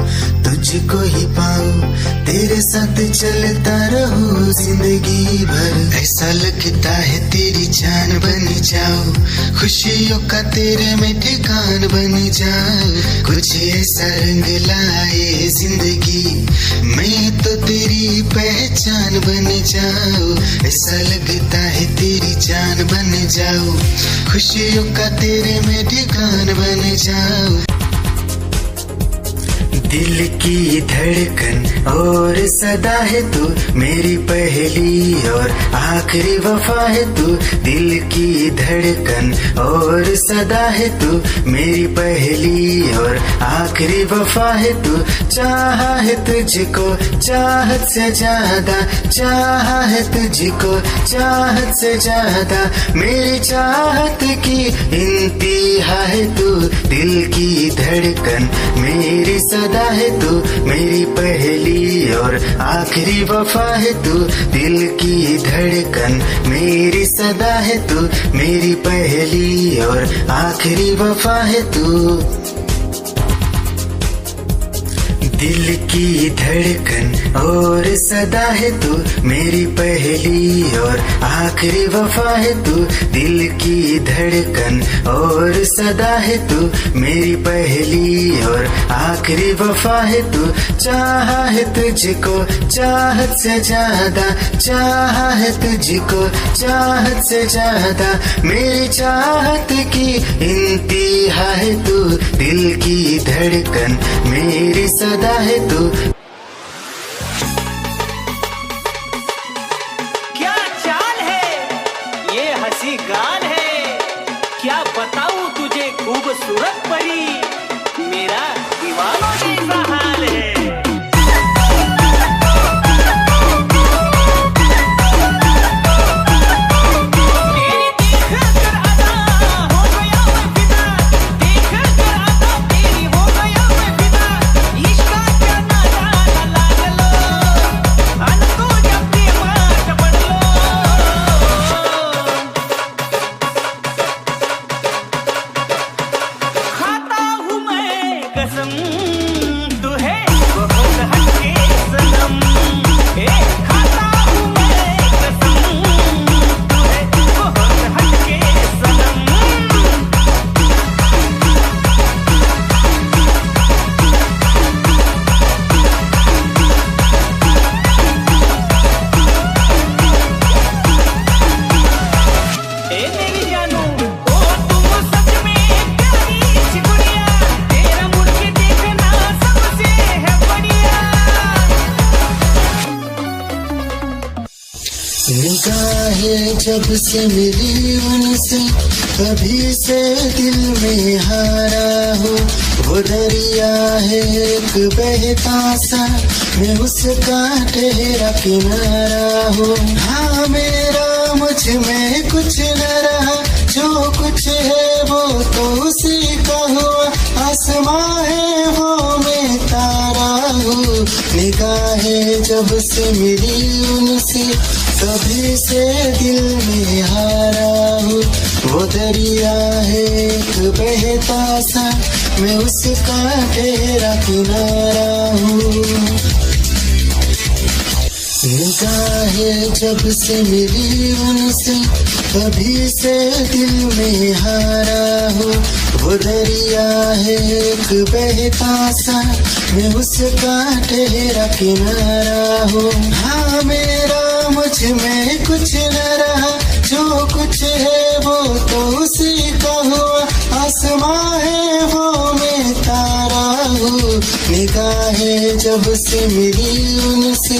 तुझको ही पाऊं। तेरे साथ चलता रहूं जिंदगी भर। ऐसा लगता है तेरी जान बन जाऊं। खुशियों का तेरे में ठिकान बन जाऊं। कुछ ऐसा रंग लाए जिंदगी मैं तो तेरी पहचान बन जाऊं। ऐसा लगता है तेरी जान बन जाऊं। खुशियों का तेरे में ठिकान बन जाऊं। दिल की धड़कन और सदा है तू मेरी पहली और आखिरी वफा है तू। दिल की धड़कन और सदा है तू मेरी पहली और आखिरी वफा है तू। चाहा है तुझको चाहत से ज्यादा। चाहा है तुझको चाहत से ज्यादा। मेरी चाहत की इंतहा है तू। दिल की धड़कन मेरी सदा है तू मेरी पहली और आखिरी वफा है तू। दिल की धड़कन मेरी सदा है तू मेरी पहली और आखिरी वफा है तू। दिल की धड़कन और सदा है तू मेरी पहली और आखिरी वफा है तू। दिल की धड़कन और सदा है तू मेरी पहली और आखिरी वफा है तू। चाहा है तुझको चाहत से ज्यादा। चाहा है तुझको चाहत से ज्यादा। मेरी चाहत की इंतहा है तू। दिल की धड़कन मेरी सदा है तू।
क्या चाल है ये हंसी गाल है। क्या बताऊं तुझे खूबसूरत परी मेरा दीवानों जैसा हाल है।
हो गया
निगाहें जब से मिली उनसे कभी से दिल में हारा हो। वो दरिया है एक बहता सा, मैं उसका ठहरा किनारा हो। हाँ मेरा मुझ में कुछ न रहा, जो कुछ है वो तो उसी का हुआ। आसमां है वो मैं तारा हूँ। निगाहें जब से मिली उनसे कभी से दिल में हारा हूँ। वो दरिया है एक बहता सा, मैं उसका ठहरा किनारा हूँ। निगाहें जब से मिली उनसे कभी से दिल में हारा हूँ। वो दरिया है एक बहता सा, मैं उसका ठहरा किनारा हूँ। हाँ मेरा मुझ में कुछ न रहा, जो कुछ है वो तो उसी का हुआ। आसमां है वो मैं तारा हूँ। निगाहें जब से मिली उनसे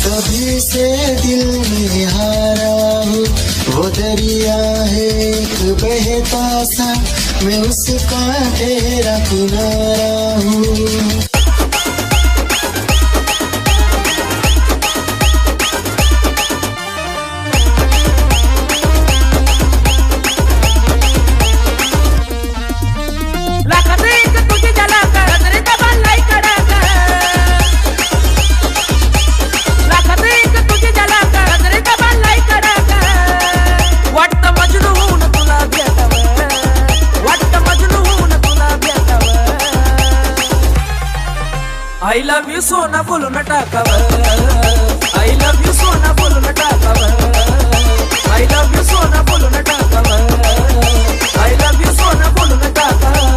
कभी से दिल में हारा हूँ। वो दरिया है एक बहता सा, मैं उसका ठहरा किनारा हूँ।
I love you सोना बोलो न टाकावर, I love you सोना बोलो न टाकावर, I love you सोना बोलो न टाकावर, I love you सोना बोलो न टाकावर।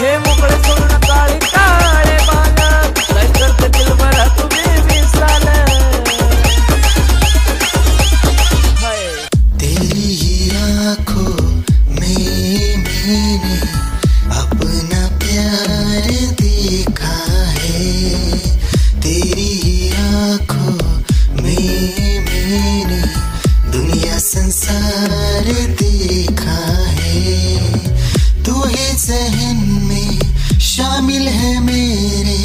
हे मोकळे सोना काळे काळे बाला, काय करते दिल भरा तुम्ही
तेरी ही आँखों में मैंने अपना प्यार देखा है। तेरी ही आँखों में मैंने दुनिया संसार देखा है। तू ही ज़हन में शामिल है मेरे,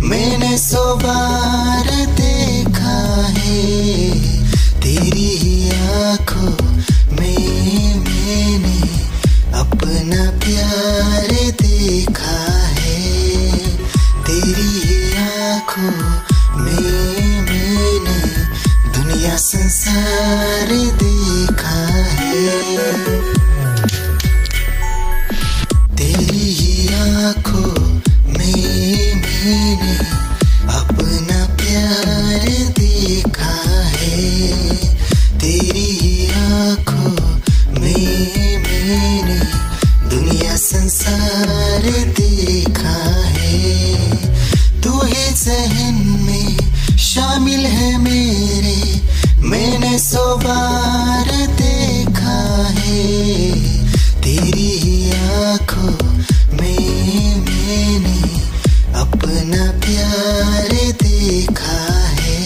मैंने 100 बार देखा है। तेरी ही आँखों में मैंने अपना प्यार देखा है। तेरी ही आँखों में मैंने दुनिया संसार देखा है। तेरी ही आँखों में मैंने अपना प्यार देखा है। तेरी ही आँखों में मैंने दुनिया संसार देखा है। तू ही ज़हन में शामिल है मेरे, मैंने 100 बार देखा है। तेरी ही आँखों में मैंने अपना प्यार देखा है।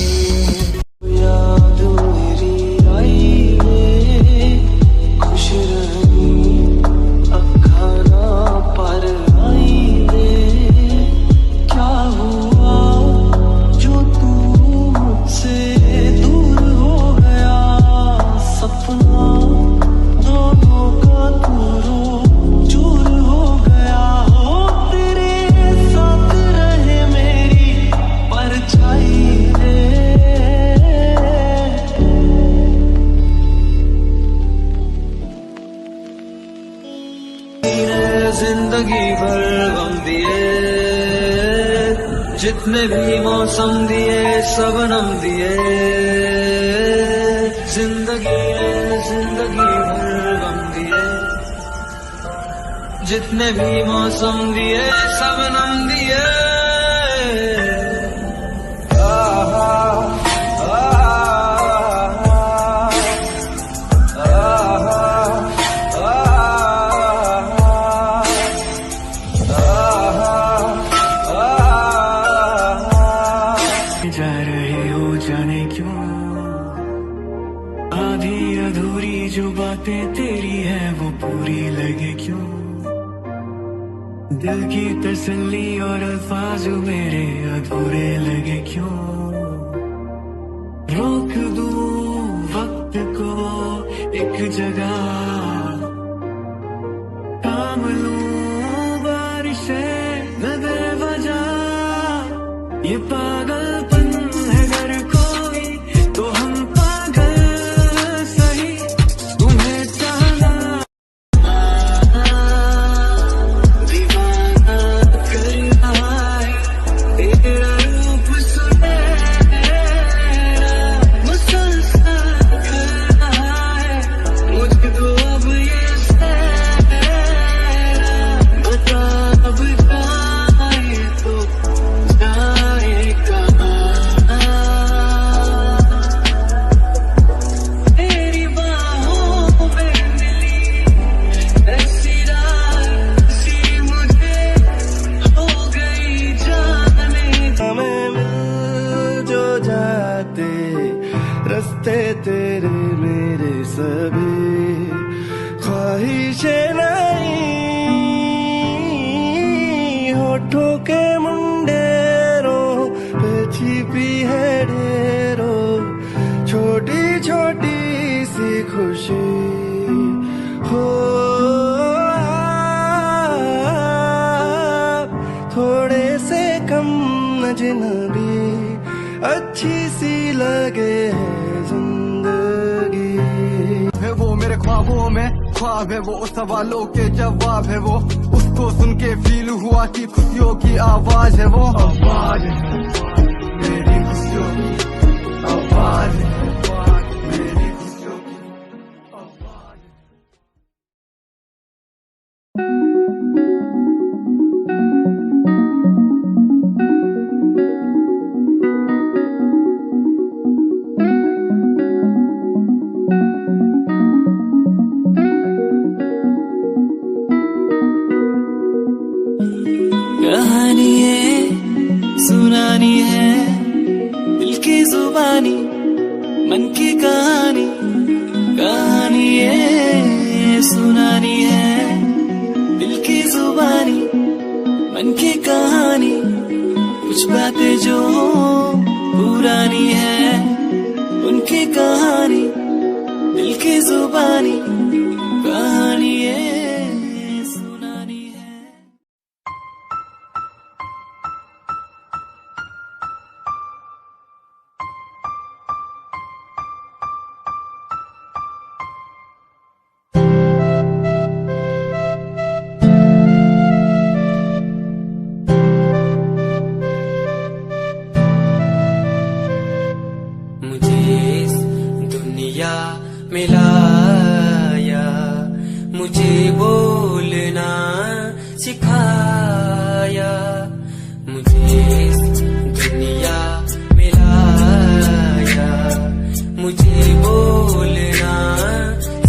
याद मेरी आई रे, खुश रही अखा ना पर आई रे। क्या हुआ जो तू मुझसे दूर हो गया, सपना दोनों का दूरों चूर हो गया। हो तेरे साथ रहे मेरी परछाई रे। जिंदगी भर गम दिए, जितने भी मौसम दिए सबनम दिए। जिंदगी भर गम दिए, जितने भी मौसम दिए सबनम दिए। आहा, आहा, आहा,
जो बातें तेरी है वो पूरी लगे क्यों, दिल की तसल्ली और अल्फाज मेरे अधूरे लगे क्यों, रोक दूं वक्त को एक जगह, थाम लूं बारिशें न बेवजह, ये पागलपन है अगर कोई तो हम पागल सही, तुम्हें चाहना दीवाना कर रहा है, तेरा रूप सुनहरा मुसलसल कर रहा है, मुझको अब ये सहरा बता अब जाए तो जाए कहाँ, तेरी बाहों में मिली ऐसी रात सी मुझे हो गई जाने, हमें मिल जो जाते रास्ते तेरे मेरे सभी, ख्वाहिशें नहीं होठों के मुंडेरों पे छिपी है ढेरों, छोटी छोटी सी खुशी हो आप थोड़े से कम अजनबी, अच्छी सी लगे है जिंदगी,
है वो मेरे ख्वाबों में ख्वाब है, वो सवालों के जवाब है, वो उसको सुन के फील हुआ कि खुशियों की आवाज है, वो आवाज है मेरी खुशियों की आवाज है, मेरी खुशियों की आवाज है।
कहानी है सुनानी है, दिल की जुबानी मन की कहानी, कहानी है सुनानी है, दिल की जुबानी मन की कहानी, कुछ बातें जो पुरानी है उनकी कहानी, दिल की जुबानी कहानी है सुनानी है। मुझे इस दुनिया में लाया, मुझे बोलना सिखाया, मुझे इस दुनिया में लाया, मुझे बोलना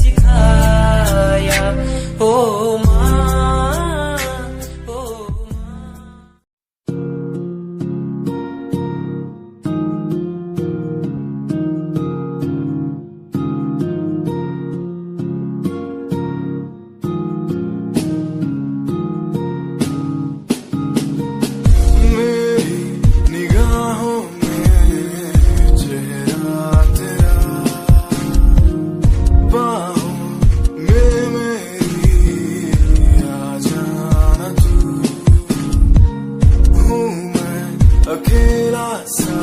सिखाया, ओ माँ ओ
मेरी निगाहों में चेहरा तेरा, बाहों में मेरी आ जाना तू, हूँ मैं अकेला सा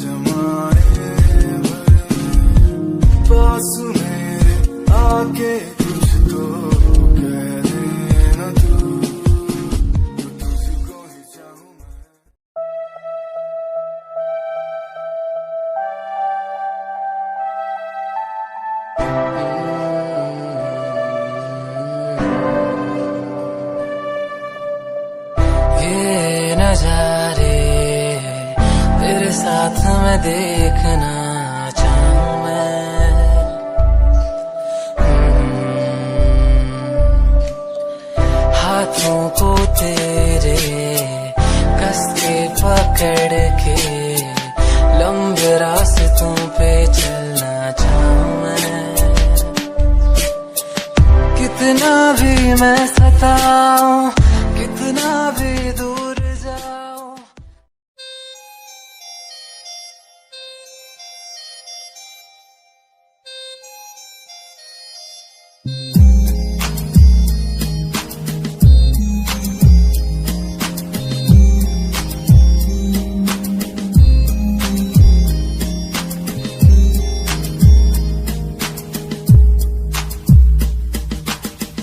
जमाने भर, पास मेरे आके कुछ तो कह देना तू, तुझको ही चाहूँ मैं।
ये नजारे तेरे साथ मैं देखना चाहूं मैं, हाथों को तेरे कस के पकड़ के लंबे रास्तों पे चलना चाहूं मैं, कितना भी मैं सताऊं, कितना भी दूर जाऊं।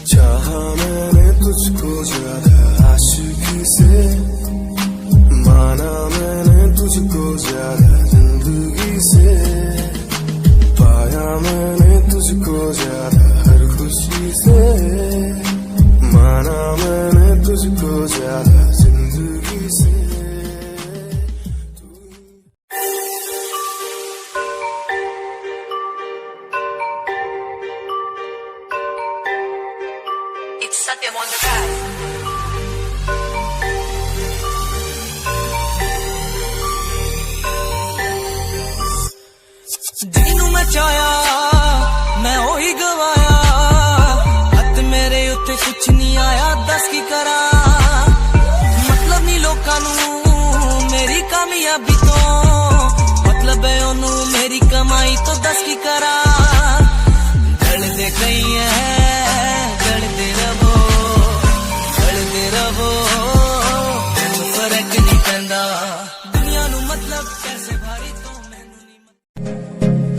चाहा मैंने तुझको ज्यादा आशिकी से, माना मैंने तुझको ज्यादा जिंदगी से, पाया मैंने तुझको ज्यादा हर खुशी से, माना मैंने तुझको ज्यादा जिंदगी से।
It's Satyam on the track.
ਜਿਹਨੂੰ ਮੈਂ ਚਾਹਿਆ ਮੈਂ ਉਹੀ ਗਵਾਇਆ, ਹੱਥ ਮੇਰੇ ਉੱਤੇ ਕੁਛ ਨਹੀਂ ਆਇਆ, ਦੱਸ ਕੀ ਕਰਾਂ। ਮਤਲਬ ਨਹੀਂ ਲੋਕਾਂ ਨੂੰ ਮੇਰੀ ਕਾਮਯਾਬੀ ਤੋਂ, ਮਤਲਬ ਹੈ ਉਹਨੂੰ ਮੇਰੀ ਕਮਾਈ ਤੋਂ, ਦੱਸ ਕੀ ਕਰਾਂ। ਗਲਦੇ ਕਈ ਹੈ ਗਲਦੇ ਰਵੋ, ਗਲਦੇ ਰਵੋ, ਫਰਕ ਨਹੀਂ ਪੈਂਦਾ ਦੁਨੀਆ ਨੂੰ, ਮਤਲਬ ਪੈਸੇ ਭਾਰੀ ਤੋਂ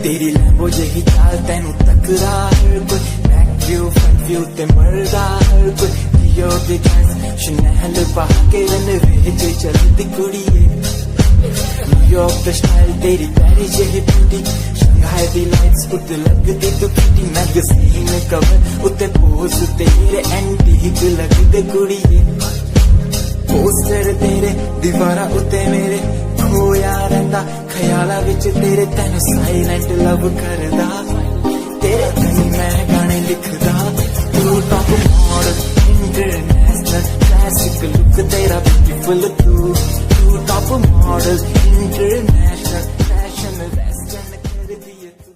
तेरी लैम्बो जही चाल तेनू टकरा हर कोई, बैक व्यू फ्रंट व्यू ते मरदा हर कोई, लियो दे गैस शनैल पा के रनवे ते चलदी कुड़िए। न्यूयॉर्क दा स्टाइल तेरी प्यारी जही ब्यूटी, शंघाई दी लाइट्स उत्ते लगदी तू फिटी, मैगज़ीन कवर उत्ते पोज तेरे एंटीक लगदे कुड़िए। पोस्टर तेरे दीवारा उत्ते मेरे खोया रहिंदा, ख्यालां विच तेरे तैनू साइलेंट लव करदा, तेरे कहीं मैं गाने लिखदा। तू top model international classic look तेरा ब्यूटीफुल, तू top model international fashion western कर दिए तू।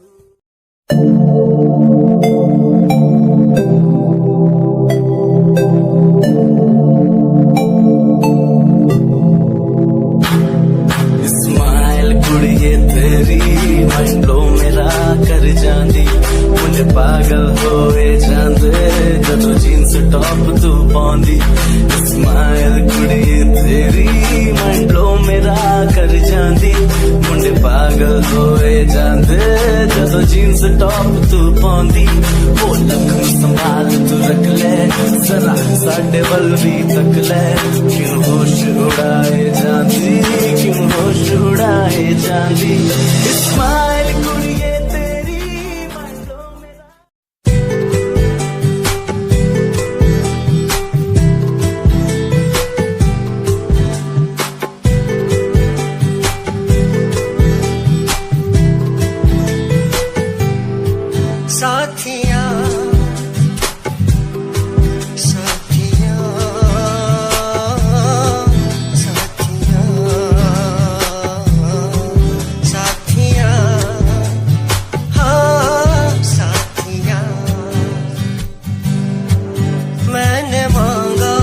स्माइल कुड़िए तेरी माइंड ब्लो मेरा कर जांदी, मुझे पागल होए जांदे जदों जीन्स टॉप तू पाउंदी। स्माइल कुड़िए तेरी माइंड ब्लो मेरा कर जांदी, मुझे पागल होए जांदे जदों जीन्स टॉप तू पाउंदी। वो लखन संभाल तू रख ले जरा साडे वल भी तक ले, क्यों होश उड़ाए जांदी, क्यों होश उड़ाए जांदी। स्माइल कुड़िए तेरी माइंडो मेरा।
साथिया साथिया साथिया साथिया, हाँ साथिया। मैंने मांगा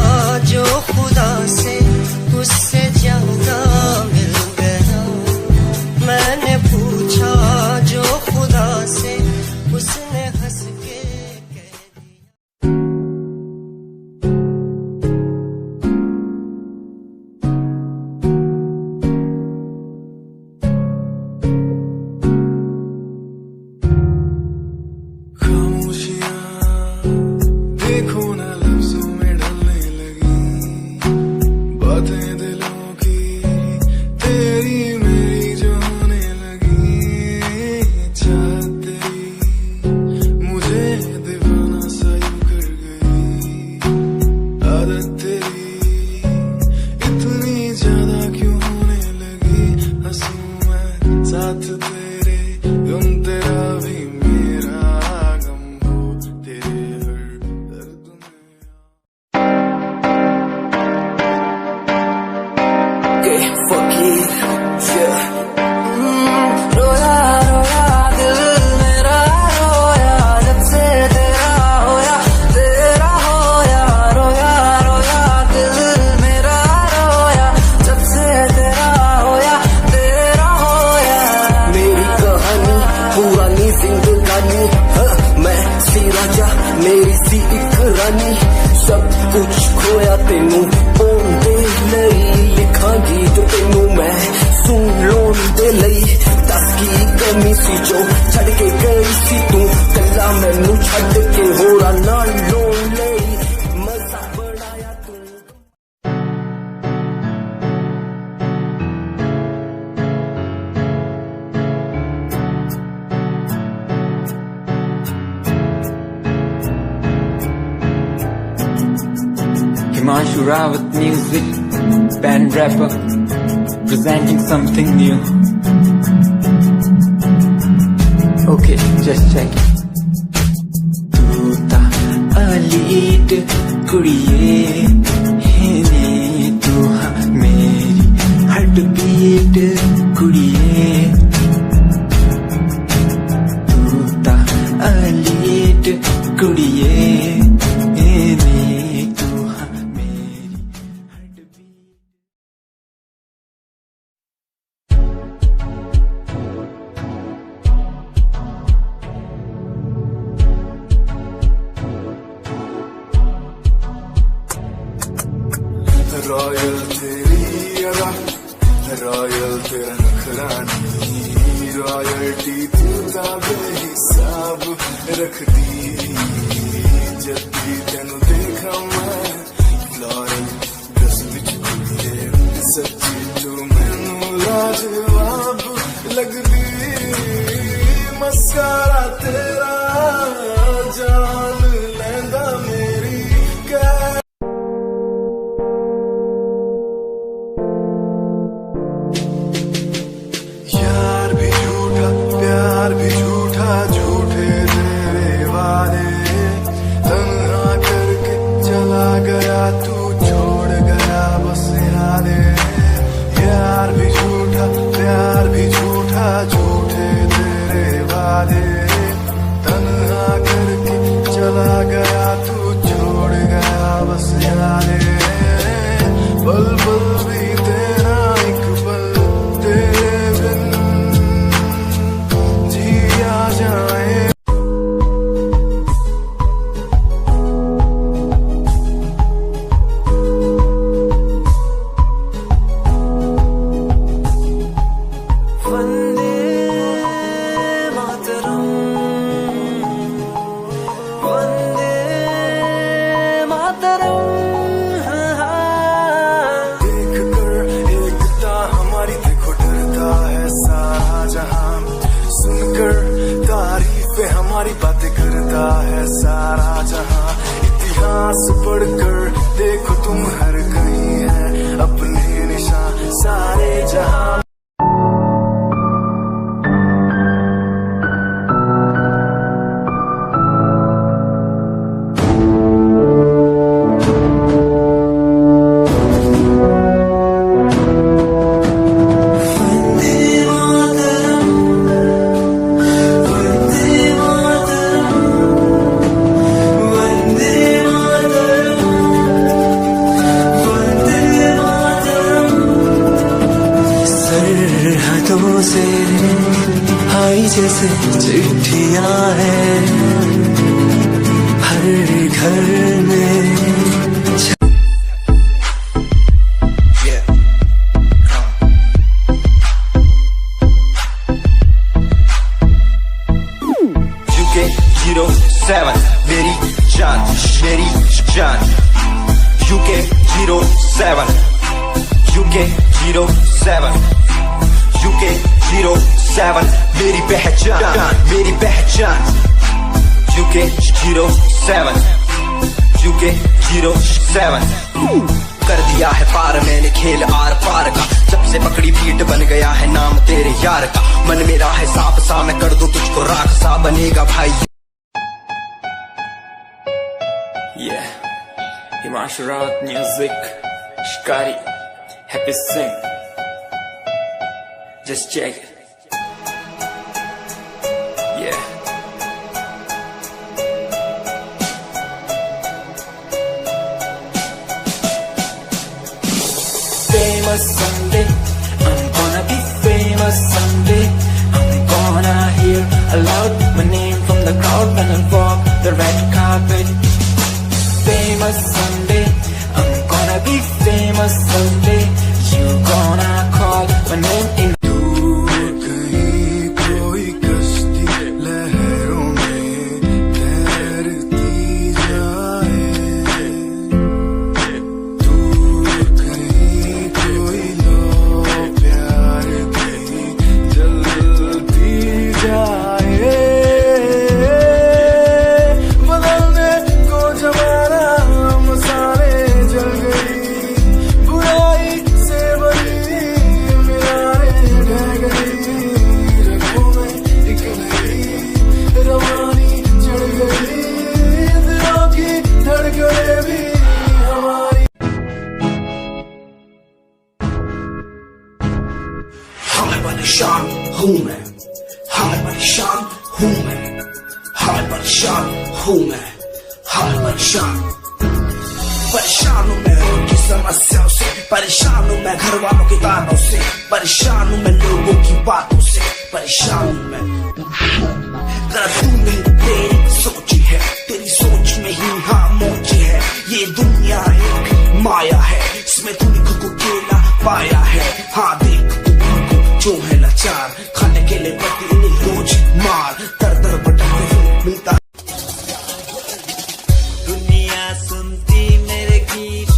जो खुदा से उससे ज्यादा मिल गया, मैंने पूछा जो खुदा से उसने हंस के कह दिया।
खामोशियां देखो ना लफ्जों में ढलने लगी, बातें दिलों की तेरी मेरी जो होने लगी। चाहत तेरी मुझे दीवाना सा यूं कर गई, आदत तेरी इतनी ज्यादा क्यों होने लगी। हंसूं मैं साथ तेरे, गम तेरा भी मेरा गम हो,
मेरी सी एक रानी सब कुछ खोया तेनू पोंदे लई लिखा गीत तेनू मैं सुन लोन दे लई दस की कमी सी जो छड़ के गई सी तू कला मैनू छड़ के होरा ना लोन लई मजा बनाया तू
Himanshu Rawat music, band rapper, presenting something new. Okay, just check it. तू ता अलीट कुड़िए है तू हाँ मेरी हार्ट बीट कुड़िए तू ता अलीट कुड़िए
रॉयल तेरी अदा रॉयल तेरा नखरानी रॉयल्टी तू ता बेहिसाब रख दी जब भी तेनू देखा मैं फ्लोरल ड्रेस विच कुड़िए सच्ची तू मैनू लाजवाब लगदी मस्कारा तेरा जान लैंदा मेरी हमारी बातें करता है सारा जहां इतिहास पढ़कर देखो तुम हर कहीं है अपने निशान सारे जहां
से आई जैसे चिट्ठियां हैं हर घर में
UK 07 मेरी जान UK 07 UK 07 UK 07 मेरी पहचान UK 07 UK 07 कर दिया है पार मैंने खेल आर पार का जब से पकड़ी बीट बन गया है नाम तेरे यार का मन मेरा है सांप सा मैं कर दूं तुझको राख सा बनेगा भाई
Yeah, Himanshu Rawat music, Shikari, Happy Sing. Just check it. Yeah. Famous someday, I'm gonna be famous someday. I'm gonna hear aloud my name from the crowd when I walk.
the red carpet. Famous Sunday, I'm gonna be famous someday. You gonna call my name in.
परेशान हूँ मैं, हाय परेशान हूँ मैं, हाय परेशान हूँ मैं, हाय परेशान। परेशान हूँ मैं रोज की समस्याओं से, परेशान हूँ मैं घर वालों के तानों से, परेशान हूँ मैं लोगों की बातों से, परेशान हूँ मैं। जरा तू नहीं तेरी सोची है, तेरी सोच में ही हाँ मोची है। ये दुनिया एक माया है, इसमें तूने खुद को अकेला पाया है। हाँ देख जो है लाचार, खाने के लिए पति उन्हें रोज मार, दर दर भटकते फिर मिलता।
दुनिया सुनती मेरे गीत,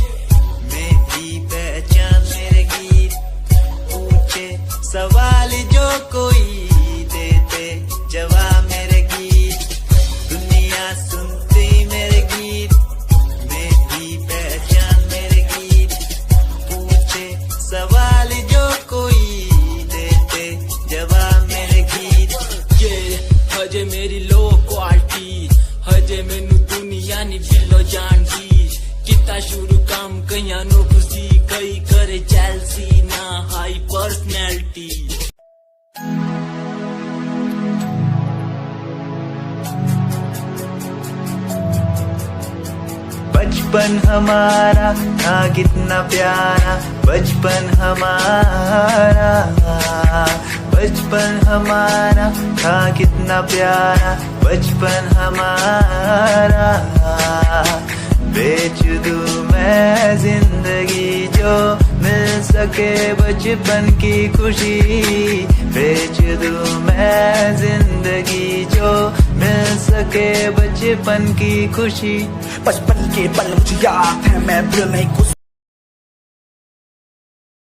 मेरी पहचान मेरे गीत, पूछे सवाल जो कोई देते जवाब मेरे गीत। दुनिया सुनती मेरे गीत, मेरी पहचान मेरे गीत, पूछे सवाल जो कोई जवाब मेरे गीत।
ये हजे मेरी लो क्वालिटी, हजे मैनू दुनिया नी बिलो जानती। किता शुरू काम कईया नो खुशी, कई करे जेलसी ना हाई पर्सनैलिटी।
बचपन हमारा था कितना प्यारा, बचपन हमारा, बचपन हमारा था कितना प्यारा, बचपन हमारा। बेच दूं मैं जिंदगी जो मिल सके बचपन की खुशी, बेच दूं मैं जिंदगी जो मिल सके बचपन की खुशी।
बचपन के पल मुझे याद है, मैं भूल नहीं कुछ